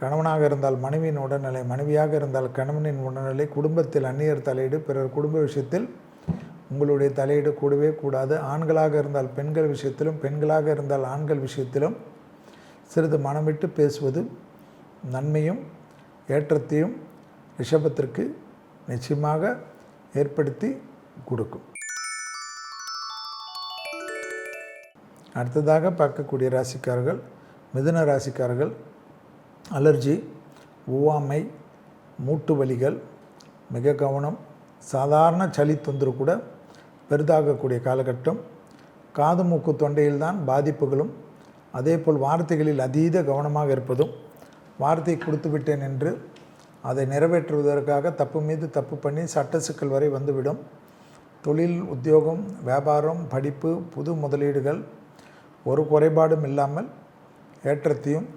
கணவனாக இருந்தால் மனைவியின் உடல்நிலை, மனைவியாக இருந்தால் கணவனின் உடல்நிலை, குடும்பத்தில் அந்நியர் தலையீடு, பிறர் குடும்ப விஷயத்தில் உங்களுடைய தலையீடு கூடவே கூடாது. ஆண்களாக இருந்தால் பெண்கள் விஷயத்திலும், பெண்களாக இருந்தால் ஆண்கள் விஷயத்திலும் சிறிது மனம் விட்டு பேசுவது நன்மையும் ஏற்றத்தையும் ரிஷபத்திற்கு நிச்சயமாக ஏற்படுத்தி கொடுக்கும். அடுத்ததாக பார்க்கக்கூடிய ராசிக்காரர்கள் மிதுன ராசிக்காரர்கள். அலர்ஜி, ஒவ்வாமை, மூட்டு வலிகள், மிக கவனம். சாதாரண சளி தொந்தரவு கூட பெரிதாகக்கூடிய காலகட்டம். காது மூக்கு தொண்டையில் தான் பாதிப்புகளும், அதேபோல் வார்த்தைகளில் அதீத கவனமாக இருப்பதும், வார்த்தை கொடுத்து விட்டேன் என்று அதை நிறைவேற்றுவதற்காக தப்பு மீது தப்பு பண்ணி சட்ட சிக்கல் வரை வந்துவிடும். தொழில், உத்தியோகம், வியாபாரம், படிப்பு, புது முதலீடுகள் ஒரு குறைபாடும் இல்லாமல் ஏற்றத்தையும்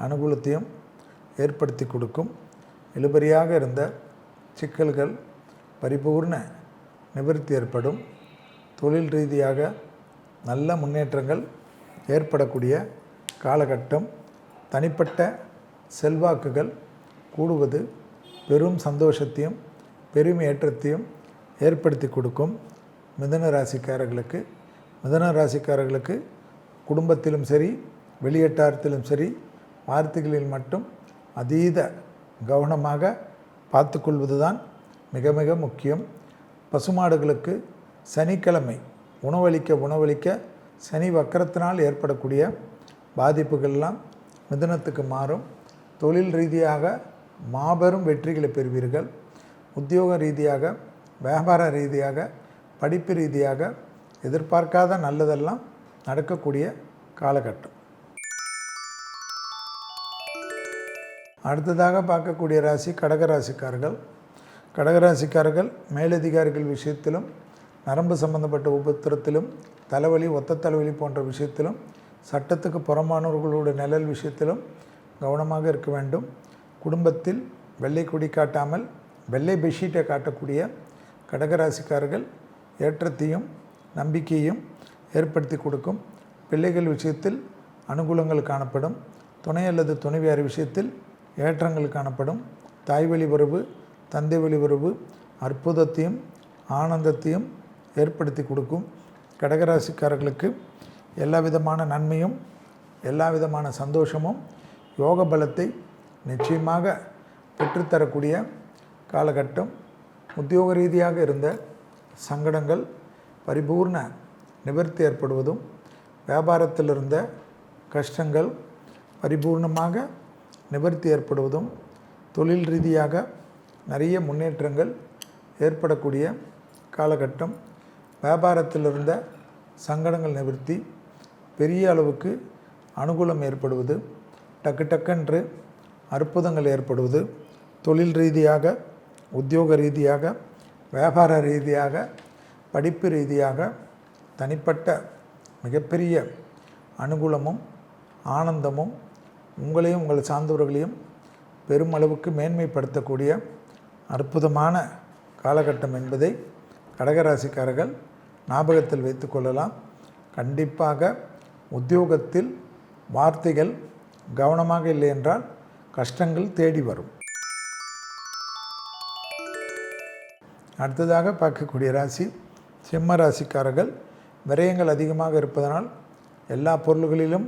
அனுகூலத்தையும் ஏற்படுத்தி கொடுக்கும். இழுபறியாக இருந்த சிக்கல்கள் பரிபூர்ண நிவர்த்தி ஏற்படும். தொழில் ரீதியாக நல்ல முன்னேற்றங்கள் ஏற்படக்கூடிய காலகட்டம். தனிப்பட்ட செல்வாக்குகள் கூடுவது பெரும் சந்தோஷத்தையும் பெரும் ஏற்றத்தையும் ஏற்படுத்தி கொடுக்கும். மிதுன ராசிக்காரர்களுக்கு குடும்பத்திலும் சரி, வெளியேட்டாரத்திலும் சரி, வார்த்தைகளில் மட்டும் அதீத கவனமாக பார்த்து கொள்வது தான் மிக மிக முக்கியம். பசுமாடுகளுக்கு சனிக்கிழமை உணவளிக்க சனி வக்கரத்தினால் ஏற்படக்கூடிய பாதிப்புகள்லாம் மிதுனத்துக்கு மாறும். தொழில் ரீதியாக மாபெரும் வெற்றிகளை பெறுவீர்கள். உத்தியோக ரீதியாக, வியாபார ரீதியாக, படிப்பு ரீதியாக எதிர்பார்க்காத நல்லதெல்லாம் நடக்கக்கூடிய காலகட்டம். அடுத்ததாக பார்க்கக்கூடிய ராசி கடகராசிக்காரர்கள் மேலதிகாரிகள் விஷயத்திலும், நரம்பு சம்பந்தப்பட்ட உபத்திரத்திலும், தலைவலி, ஒத்த தலைவலி போன்ற விஷயத்திலும், சட்டத்துக்கு புறமானவர்களுடைய நிழல் விஷயத்திலும் கவனமாக இருக்க வேண்டும். குடும்பத்தில் வெள்ளை கொடி காட்டாமல் வெள்ளை பெட்ஷீட்டை காட்டக்கூடிய கடகராசிக்காரர்கள் ஏற்றத்தையும் நம்பிக்கையும் ஏற்படுத்தி கொடுக்கும். பிள்ளைகள் விஷயத்தில் அனுகூலங்கள் காணப்படும். துணை அல்லது துணைவியார் விஷயத்தில் ஏற்றங்கள் காணப்படும். தாய்வழி உறவு, தந்தை வழி உறவு அற்புதத்தையும் ஆனந்தத்தையும் ஏற்படுத்தி கொடுக்கும். கடகராசிக்காரர்களுக்கு எல்லா விதமான நன்மையும் எல்லா விதமான சந்தோஷமும் யோக பலத்தை நிச்சயமாக பெற்றுத்தரக்கூடிய காலகட்டம். உத்தியோக ரீதியாக இருந்த சங்கடங்கள் பரிபூர்ண நிவர்த்தி ஏற்படுவதும், வியாபாரத்தில் இருந்த கஷ்டங்கள் பரிபூர்ணமாக நிவர்த்தி ஏற்படுவதும், தொழில் ரீதியாக நிறைய முன்னேற்றங்கள் ஏற்படக்கூடிய காலகட்டம். வியாபாரத்தில் இருந்த சங்கடங்கள் நிவர்த்தி, பெரிய அளவுக்கு அனுகூலம் ஏற்படுவது, டக்குன்று அற்புதங்கள் ஏற்படுவது, தொழில் ரீதியாக, உத்தியோக ரீதியாக, வியாபார ரீதியாக, படிப்பு ரீதியாக தனிப்பட்ட மிகப்பெரிய அனுகூலமும் ஆனந்தமும் உங்களையும் உங்கள் சார்ந்தவர்களையும் பெருமளவுக்கு மேன்மைப்படுத்தக்கூடிய அற்புதமான காலகட்டம் என்பதை கடகராசிக்காரர்கள் ஞாபகத்தில் வைத்து கொள்ளலாம். கண்டிப்பாக உத்தியோகத்தில் வார்த்தைகள் கவனமாக இல்லை என்றால் கஷ்டங்கள் தேடி வரும். அடுத்ததாக பார்க்கக்கூடிய ராசி சிம்ம ராசிக்காரர்கள். விரயங்கள் அதிகமாக இருப்பதனால் எல்லா பொருள்களிலும்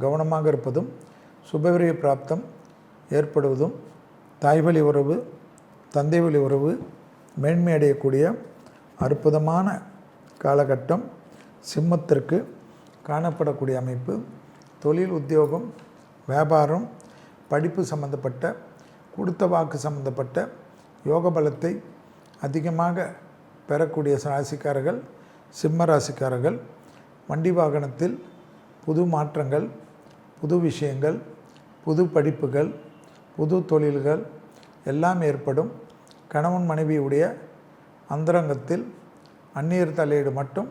கவனமாக இருப்பதும், சுபவிரய பிராப்தம் ஏற்படுவதும், தாய்வழி உறவு, தந்தை வழி உறவு மேன்மை அடையக்கூடிய அற்புதமான காலகட்டம் சிம்மத்திற்கு காணப்படக்கூடிய அமைப்பு. தொழில், உத்தியோகம், வியாபாரம், படிப்பு சம்பந்தப்பட்ட, கொடுத்த வாக்கு சம்பந்தப்பட்ட யோக பலத்தை அதிகமாக பெறக்கூடிய ராசிக்காரர்கள் சிம்ம ராசிக்காரர்கள். வண்டி வாகனத்தில் புது மாற்றங்கள், புது விஷயங்கள், புது படிப்புகள், புது தொழில்கள் எல்லாம் ஏற்படும். கணவன் மனைவியுடைய அந்தரங்கத்தில் அந்நியர் தலையீடு மட்டும்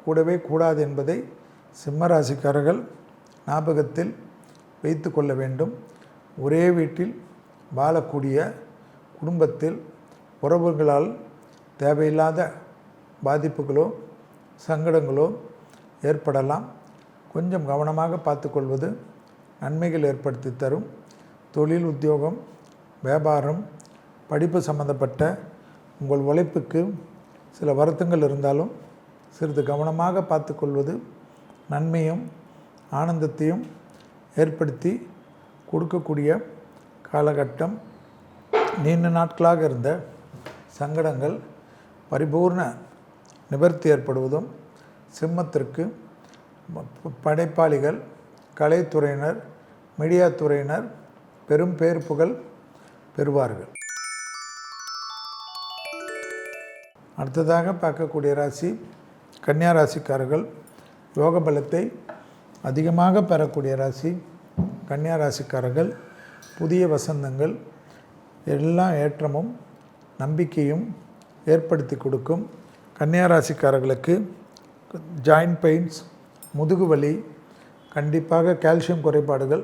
கூடவே கூடாது என்பதை சிம்ம ராசிக்காரர்கள் ஞாபகத்தில் வைத்து கொள்ள வேண்டும். ஒரே வீட்டில் வாழக்கூடிய குடும்பத்தில் உறவுகளால் தேவையில்லாத பாதிப்புகளோ சங்கடங்களோ ஏற்படலாம். கொஞ்சம் கவனமாக பார்த்துக்கொள்வது நன்மைகள் ஏற்படுத்தி தரும். தொழில், உத்தியோகம், வியாபாரம், படிப்பு சம்பந்தப்பட்ட உங்கள் உழைப்புக்கு சில வருத்தங்கள் இருந்தாலும் சிறிது கவனமாக பார்த்துக்கொள்வது நன்மையும் ஆனந்தத்தையும் ஏற்படுத்தி கொடுக்கக்கூடிய காலகட்டம். நீண்ட நாட்களாக இருந்த சங்கடங்கள் பரிபூர்ண நிவர்த்தி ஏற்படுவதும் சிம்மத்திற்கு படைப்பாளிகள், கலைத்துறையினர், மீடியா துறையினர் பெரும் பேர் புகழ் பெறுவார்கள். அடுத்ததாக பார்க்கக்கூடிய ராசி கன்னியா ராசிக்காரர்கள். யோக பலத்தை அதிகமாக பெறக்கூடிய ராசி கன்னியா ராசிக்காரர்கள். புதிய வசந்தங்கள் எல்லா ஏற்றமும் நம்பிக்கையும் ஏற்படுத்தி கொடுக்கும். கன்னியா ராசிக்காரர்களுக்கு ஜாயிண்ட் பெயின்ஸ், முதுகு வலி, கண்டிப்பாக கால்சியம் குறைபாடுகள்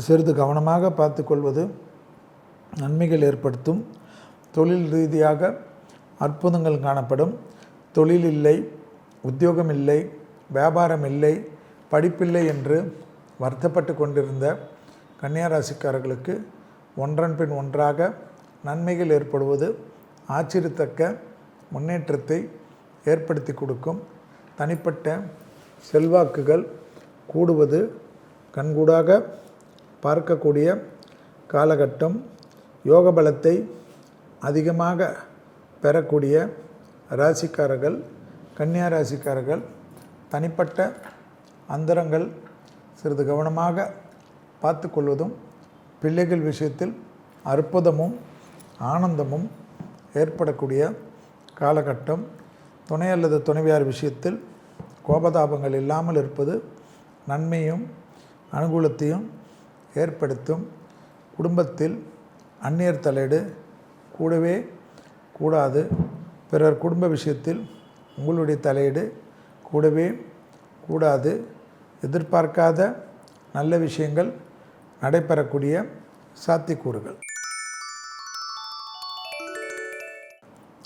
சிறிது கவனமாக பார்த்துக்கொள்வது நன்மைகள் ஏற்படுத்தும். தொழில் ரீதியாக அற்புதங்கள் காணப்படும். தொழில் இல்லை, உத்தியோகம் இல்லை, வியாபாரம் இல்லை, படிப்பில்லை என்று வருத்தப்பட்டு கொண்டிருந்த கன்னியா ராசிக்காரர்களுக்கு ஒன்றன் பின் ஒன்றாக நன்மைகள் ஏற்படுவது ஆச்சரியத்தக்க முன்னேற்றத்தை ஏற்படுத்தி கொடுக்கும். தனிப்பட்ட செல்வாக்குகள் கூடுவது கண்கூடாக பார்க்கக்கூடிய காலகட்டம். யோக பலத்தை அதிகமாக பெறக்கூடிய ராசிக்காரர்கள் கன்னியா ராசிக்காரர்கள். தனிப்பட்ட அந்தரங்கள் சிறிது கவனமாக பார்த்து கொள்வதும் பிள்ளைகள் விஷயத்தில் அற்புதமும் ஆனந்தமும் ஏற்படக்கூடிய காலகட்டம். துணை அல்லது துணைவியார் விஷயத்தில் கோபதாபங்கள் இல்லாமல் இருப்பது நன்மையும் அனுகூலத்தையும் ஏற்படுத்தும். குடும்பத்தில் அந்நியர் தலையீடு கூடவே கூடாது. பிறர் குடும்ப விஷயத்தில் உங்களுடைய தலையீடு கூடவே கூடாது. எதிர்பார்க்காத நல்ல விஷயங்கள் நடைபெறக்கூடிய சாத்தியக்கூறுகள்.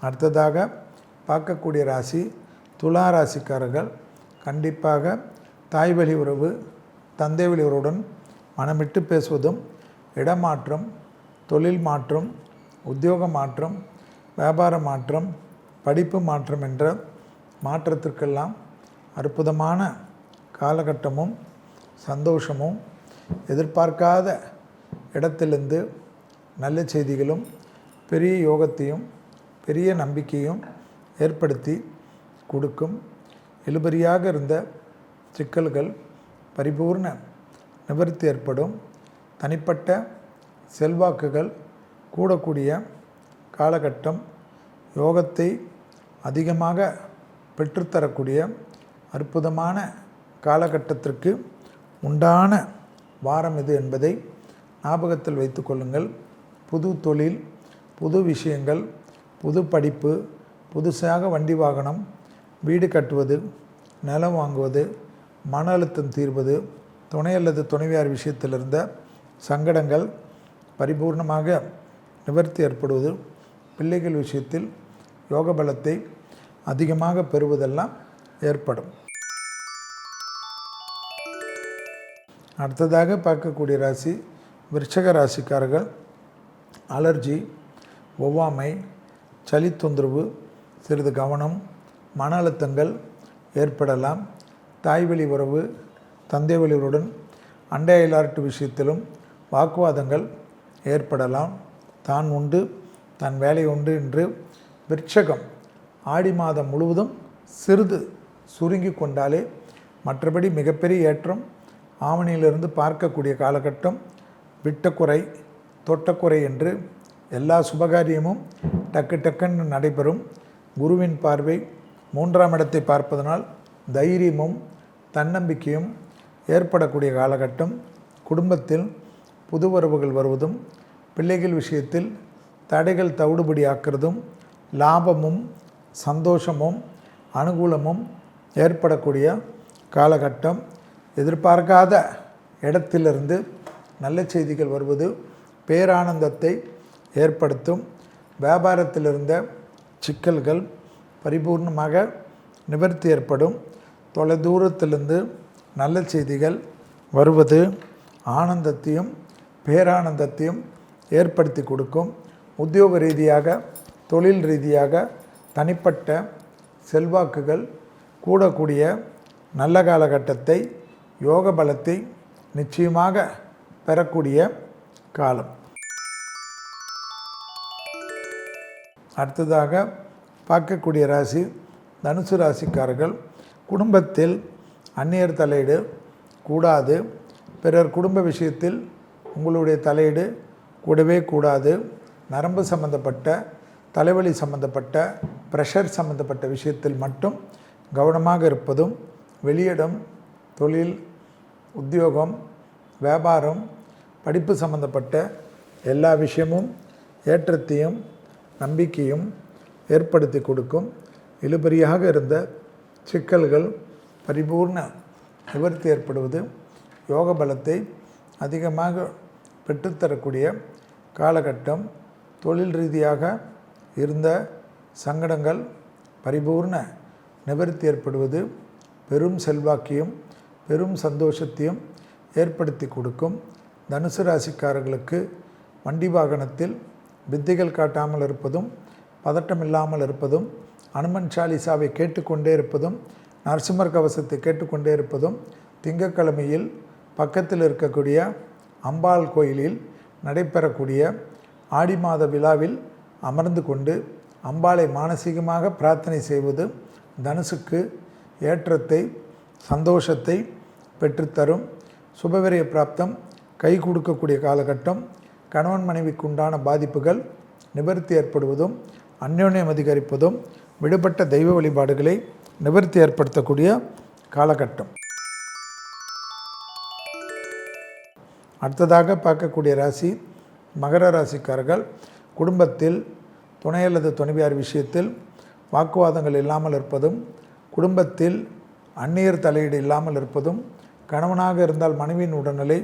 அடுத்ததாக பார்க்கக்கூடிய ராசி துலா ராசிக்காரர்கள். கண்டிப்பாக தாய் வழி உறவு, தந்தை வழி உறவுடன் மனமிட்டு பேசுவதும், இடமாற்றம், தொழில் மாற்றம், உத்தியோக மாற்றம், வியாபார மாற்றம், படிப்பு மாற்றம் என்ற மாற்றத்திற்கெல்லாம் அற்புதமான காலகட்டமும் சந்தோஷமும், எதிர்பார்க்காத இடத்திலிருந்து நல்ல செய்திகளும் பெரிய யோகத்தையும் பெரிய நம்பிக்கையும் ஏற்படுத்தி கொடுக்கும். இழுபறியாக இருந்த சிக்கல்கள் பரிபூர்ண நிவர்த்தி ஏற்படும். தனிப்பட்ட செல்வாக்குகள் கூடக்கூடிய காலகட்டம். யோகத்தை அதிகமாக பெற்றுத்தரக்கூடிய அற்புதமான காலகட்டத்திற்கு உண்டான வாரம் இது என்பதை ஞாபகத்தில் வைத்து கொள்ளுங்கள். புது தொழில், புது விஷயங்கள், புது படிப்பு, புதுசாக வண்டி வாகனம், வீடு கட்டுவது, நிலம் வாங்குவது, மன அழுத்தம் தீர்வது, துணை அல்லது துணைவியார் விஷயத்தில் இருந்த சங்கடங்கள் பரிபூர்ணமாக நிவர்த்தி ஏற்படுவது, பிள்ளைகள் விஷயத்தில் யோக பலத்தை அதிகமாக பெறுவதெல்லாம் ஏற்படும். அடுத்ததாக பார்க்கக்கூடிய ராசி விருச்சிக ராசிக்காரர்கள். அலர்ஜி, ஒவ்வாமை, சளி தொந்தரவு, சிறிது கவனம், மன அழுத்தங்கள் ஏற்படலாம். தாய்வழி உறவு, தந்தை வழியுடன் அண்டை அயலாட்டு விஷயத்திலும் வாக்குவாதங்கள் ஏற்படலாம். தான் உண்டு தன் வேலை உண்டு என்று விருச்சகம் ஆடி மாதம் முழுவதும் சிறிது சுருங்கி கொண்டாலே மற்றபடி மிகப்பெரிய ஏற்றம் ஆவணியிலிருந்து பார்க்கக்கூடிய காலகட்டம். விட்டக்குறை தொட்டக்குறை என்று எல்லா சுபகாரியமும் டக்கு டக்குன்னு நடைபெறும். குருவின் பார்வை 3ஆம் இடத்தை பார்ப்பதனால் தைரியமும் தன்னம்பிக்கையும் ஏற்படக்கூடிய காலகட்டம். குடும்பத்தில் புது உறவுகள் வருவதும், பிள்ளைகள் விஷயத்தில் தடைகள் தவிடுபடி ஆக்கிறதும், லாபமும் சந்தோஷமும் அனுகூலமும் ஏற்படக்கூடிய காலகட்டம். எதிர்பார்க்காத இடத்திலிருந்து நல்ல செய்திகள் வருவது பேரானந்தத்தை ஏற்படுத்தும். வியாபாரத்தில் இருந்த சிக்கல்கள் பரிபூர்ணமாக நிவர்த்தி ஏற்படும். தொலைதூரத்திலிருந்து நல்ல செய்திகள் வருவது ஆனந்தத்தையும் பேரானந்தத்தையும் ஏற்படுத்தி கொடுக்கும். உத்தியோக ரீதியாக தொழில் ரீதியாக தனிப்பட்ட செல்வாக்குகள் கூடக்கூடிய நல்ல காலகட்டத்தை யோக பலத்தை நிச்சயமாக பெறக்கூடிய காலம். அடுத்ததாக பார்க்கக்கூடிய ராசி தனுசு ராசிக்காரர்கள். குடும்பத்தில் அந்நியர் தலையீடு கூடாது. பிறர் குடும்ப விஷயத்தில் உங்களுடைய தலையீடு கூடவே கூடாது. நரம்பு சம்பந்தப்பட்ட தலைவலி சம்பந்தப்பட்ட ப்ரெஷர் சம்பந்தப்பட்ட விஷயத்தில் மட்டும் கவனமாக இருப்பதும், வெளியிடம் தொழில் உத்தியோகம் வியாபாரம் படிப்பு சம்பந்தப்பட்ட எல்லா விஷயமும் ஏற்றத்தையும் நம்பிக்கையும் ஏற்படுத்தி கொடுக்கும். இழுபறியாக இருந்த சிக்கல்கள் பரிபூர்ண நிவர்த்தி ஏற்படுவது யோக பலத்தை அதிகமாக பெற்றுத்தரக்கூடிய காலகட்டம். தொழில் ரீதியாக இருந்த சங்கடங்கள் பரிபூர்ண நிவர்த்தி ஏற்படுவது பெரும் செல்வாக்கையும் பெரும் சந்தோஷத்தையும் ஏற்படுத்தி கொடுக்கும். தனுசு ராசிக்காரர்களுக்கு வண்டி வாகனத்தில் வித்தைகள் காட்டாமல் இருப்பதும், பதட்டம் இல்லாமல் இருப்பதும், அனுமன் சாலிசாவை கேட்டுக்கொண்டே இருப்பதும், நரசிம்மர் கவசத்தை கேட்டுக்கொண்டே இருப்பதும், திங்கட்கிழமையில் பக்கத்தில் இருக்கக்கூடிய அம்பாள் கோயிலில் நடைபெறக்கூடிய ஆடி மாத விழாவில் அமர்ந்து கொண்டு அம்பாளை மானசீகமாக பிரார்த்தனை செய்வது தனுசுக்கு ஏற்றத்தை சந்தோஷத்தை பெற்றுத்தரும். சுபவிரய பிராப்தம் கை கொடுக்கக்கூடிய காலகட்டம். கணவன் மனைவிக்கு உண்டான பாதிப்புகள் நிவர்த்தி ஏற்படுவதும், அந்யோன்யம் அதிகரிப்பதும், விடுபட்ட தெய்வ வழிபாடுகளை நிவர்த்தி ஏற்படுத்தக்கூடிய காலகட்டம். அடுத்ததாக பார்க்கக்கூடிய ராசி மகர ராசிக்காரர்கள். குடும்பத்தில் துணை அல்லது துணைவியார் விஷயத்தில் வாக்குவாதங்கள் இல்லாமல் இருப்பதும், குடும்பத்தில் அந்நியர் தலையீடு இல்லாமல் இருப்பதும், கணவனாக இருந்தால் மனைவியின் உடல்நிலை,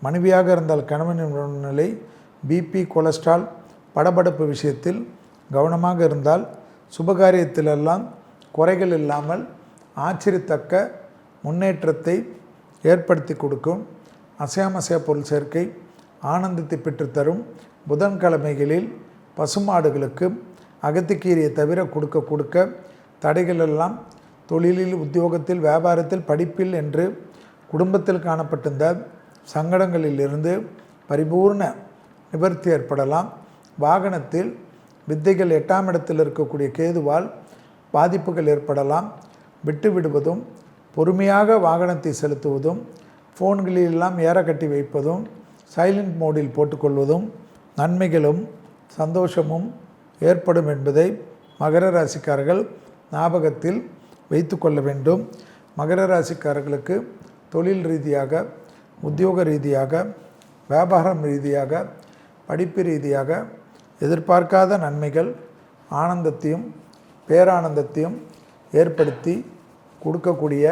மனைவியாக இருந்தால் கணவனின் உடல்நிலை, பிபி கொலஸ்ட்ரால் படபடப்பு விஷயத்தில் கவனமாக இருந்தால் சுபகாரியத்திலெல்லாம் குறைகள் இல்லாமல் ஆச்சரியத்தக்க முன்னேற்றத்தை ஏற்படுத்தி கொடுக்கும். அசையாமசைய பொருள் சேர்க்கை ஆனந்தத்தை பெற்றுத்தரும். புதன்கிழமைகளில் பசுமாடுகளுக்கு அகத்திக்கீரையை தவிர கொடுக்க தடைகள் எல்லாம் தொழிலில் உத்தியோகத்தில் வியாபாரத்தில் படிப்பில் என்று குடும்பத்தில் காணப்பட்டிருந்த சங்கடங்களிலிருந்து பரிபூர்ண நிவர்த்தி ஏற்படலாம். வாகனத்தில் வித்தைகள் 8ஆம் இடத்தில் இருக்கக்கூடிய கேதுவால் பாதிப்புகள் ஏற்படலாம். விட்டு விடுவதும், பொறுமையாக வாகனத்தை செலுத்துவதும், ஃபோன்களிலெல்லாம் ஏற கட்டி வைப்பதும், சைலண்ட் மோடில் போட்டுக்கொள்வதும் நன்மைகளும் சந்தோஷமும் ஏற்படும் என்பதை மகர ராசிக்காரர்கள் ஞாபகத்தில் வைத்து கொள்ள வேண்டும். மகர ராசிக்காரர்களுக்கு தொழில் ரீதியாக உத்தியோக ரீதியாக வியாபாரம் ரீதியாக படிப்பு ரீதியாக எதிர்பார்க்காத நன்மைகள் ஆனந்தத்தையும் பேரானந்தத்தையும் ஏற்படுத்தி கொடுக்கக்கூடிய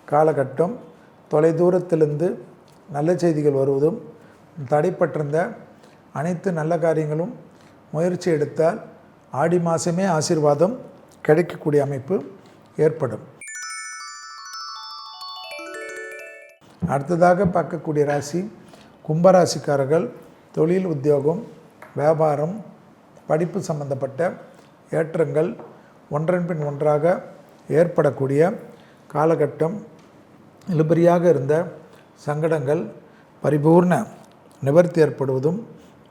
காலகட்டம். தொலைதூரத்திலிருந்து நல்ல செய்திகள் வருவதும், தடைப்பட்டிருந்த அனைத்து நல்ல காரியங்களும் முயற்சி எடுத்தால் ஆடி மாதமே ஆசீர்வாதம் கிடைக்கக்கூடிய அமைப்பு ஏற்படும். அடுத்ததாக பார்க்கக்கூடிய ராசி கும்பராசிக்காரர்கள். தொழில் உத்தியோகம் வியாபாரம் படிப்பு சம்பந்தப்பட்ட ஏற்றங்கள் ஒன்றன் பின் ஒன்றாக ஏற்படக்கூடிய காலகட்டம். இழுபறியாக இருந்த சங்கடங்கள் பரிபூர்ண நிவர்த்தி ஏற்படுவதும்,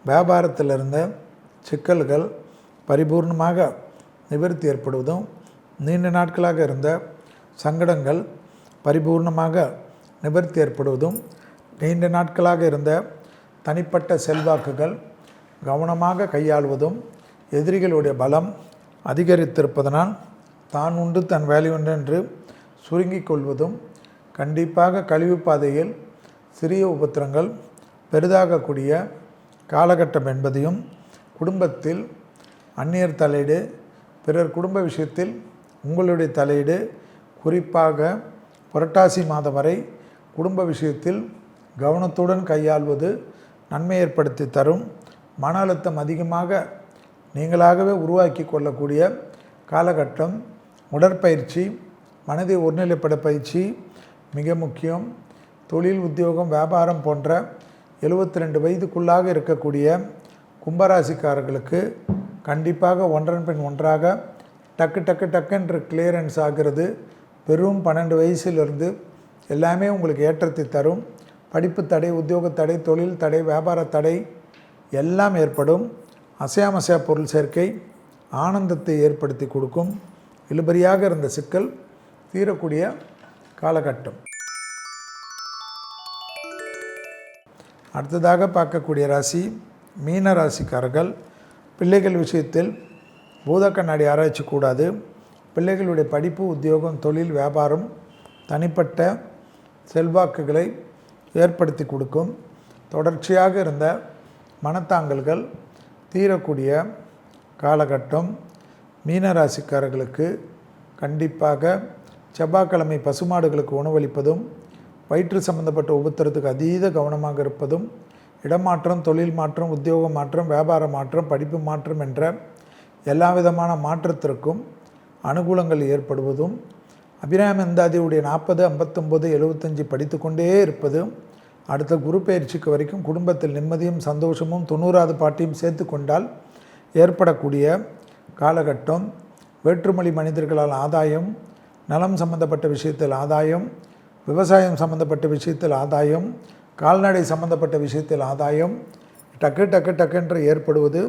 வியாபாரத்தில் இருந்த சிக்கல்கள் பரிபூர்ணமாக நிவர்த்தி ஏற்படுவதும், நீண்ட நாட்களாக இருந்த சங்கடங்கள் பரிபூர்ணமாக நிவர்த்தி ஏற்படுவதும், நீண்ட நாட்களாக இருந்த தனிப்பட்ட செல்வாக்குகள் கவனமாக கையாளுவதும், எதிரிகளுடைய பலம் அதிகரித்திருப்பதனால் தான் உண்டு தன் வேலை உண்டு என்று சுருங்கிக் கொள்வதும், கண்டிப்பாக கழிவு பாதையில் சிறிய உபத்திரங்கள் பெரிதாகக்கூடிய காலகட்டம் என்பதையும், குடும்பத்தில் அந்நியர் தலையீடு, பிறர் குடும்ப விஷயத்தில் உங்களுடைய தலையீடு, குறிப்பாக புரட்டாசி மாதம் வரை குடும்ப விஷயத்தில் கவனத்துடன் கையாள்வது நன்மை ஏற்படுத்தி தரும். மன அழுத்தம் அதிகமாக நீங்களாகவே உருவாக்கி கொள்ளக்கூடிய காலகட்டம். உடற்பயிற்சி, மனதை ஒருநிலைப்பட பயிற்சி மிக முக்கியம். தொழில், உத்தியோகம், வியாபாரம் போன்ற 72 வயதுக்குள்ளாக இருக்கக்கூடிய கும்பராசிக்காரர்களுக்கு கண்டிப்பாக ஒன்றன் பின் ஒன்றாக டக்கு கிளியரன்ஸ் ஆகிறது. வெறும் 12 வயசிலிருந்து எல்லாமே உங்களுக்கு ஏற்றத்தை தரும். படிப்பு தடை, உத்தியோக தடை, தொழில் தடை, வியாபார தடை எல்லாம் ஏற்படும். அசையாமசையா பொருள் சேர்க்கை ஆனந்தத்தை ஏற்படுத்தி கொடுக்கும். இழுபறியாக இருந்த சிக்கல் தீரக்கூடிய காலகட்டம். அடுத்ததாக பார்க்கக்கூடிய ராசி மீன ராசிக்காரர்கள். பிள்ளைகள் விஷயத்தில் பூத கண்ணாடி ஆராய்ச்சி கூடாது. பிள்ளைகளுடைய படிப்பு, உத்தியோகம், தொழில், வியாபாரம் தனிப்பட்ட செல்வாக்குகளை ஏற்படுத்தி கொடுக்கும். தொடர்ச்சியாக இருந்த மனத்தாங்கல்கள் தீரக்கூடிய காலகட்டம். மீனராசிக்காரர்களுக்கு கண்டிப்பாக செவ்வாய்க்கிழமை பசுமாடுகளுக்கு உணவளிப்பதும், வயிற்று சம்பந்தப்பட்ட உபத்திரத்துக்கு அதீத கவனமாக இருப்பதும், இடமாற்றம், தொழில் மாற்றம், உத்தியோக மாற்றம், வியாபார மாற்றம், படிப்பு மாற்றம் என்ற எல்லா விதமான மாற்றத்திற்கும் அனுகூலங்கள் ஏற்படுவதும், அபிராமி அந்தாதியுடைய 40, 59, 75 படித்து கொண்டே இருப்பது, அடுத்த குரு பயிற்சிக்கு வரைக்கும் குடும்பத்தில் நிம்மதியும் சந்தோஷமும் 90வது பாட்டியும் சேர்த்து கொண்டால் ஏற்படக்கூடிய காலகட்டம். வேற்றுமொழி மனிதர்களால் ஆதாயம், நலம் சம்பந்தப்பட்ட விஷயத்தில் ஆதாயம், விவசாயம் சம்பந்தப்பட்ட விஷயத்தில் ஆதாயம், கால்நடை சம்பந்தப்பட்ட விஷயத்தில் ஆதாயம் டக்கு ஏற்படுவது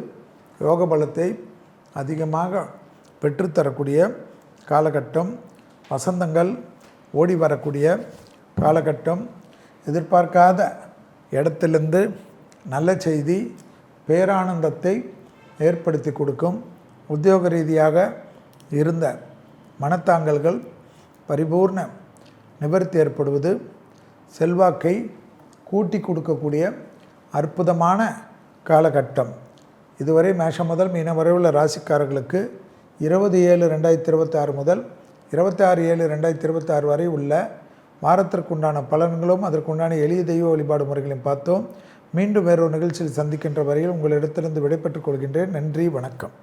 யோக பலத்தை அதிகமாக பெற்றுத்தரக்கூடிய காலகட்டம். வசந்தங்கள் ஓடி வரக்கூடிய காலகட்டம். எதிர்பார்க்காத இடத்திலிருந்து நல்ல செய்தி பேரானந்தத்தை ஏற்படுத்தி கொடுக்கும். உத்தியோக ரீதியாக இருந்த மனத்தாங்கல்கள் பரிபூர்ண நிவர்த்தி ஏற்படுவது, செல்வாக்கை கூட்டி கொடுக்கக்கூடிய அற்புதமான காலகட்டம். இதுவரை மேஷம் முதல் மீனம் வரை உள்ள ராசிக்காரர்களுக்கு 20/7/2026 முதல் 26/7/2026 வரை உள்ள வாரத்திற்குண்டான பலன்களும் அதற்குண்டான எளிய தெய்வ வழிபாடு முறைகளையும் பார்த்தோம். மீண்டும் வேறொரு நிகழ்ச்சியில் சந்திக்கின்ற வரையில் உங்களிடத்திலிருந்து விடைபெற்றுக் கொள்கின்றேன். நன்றி, வணக்கம்.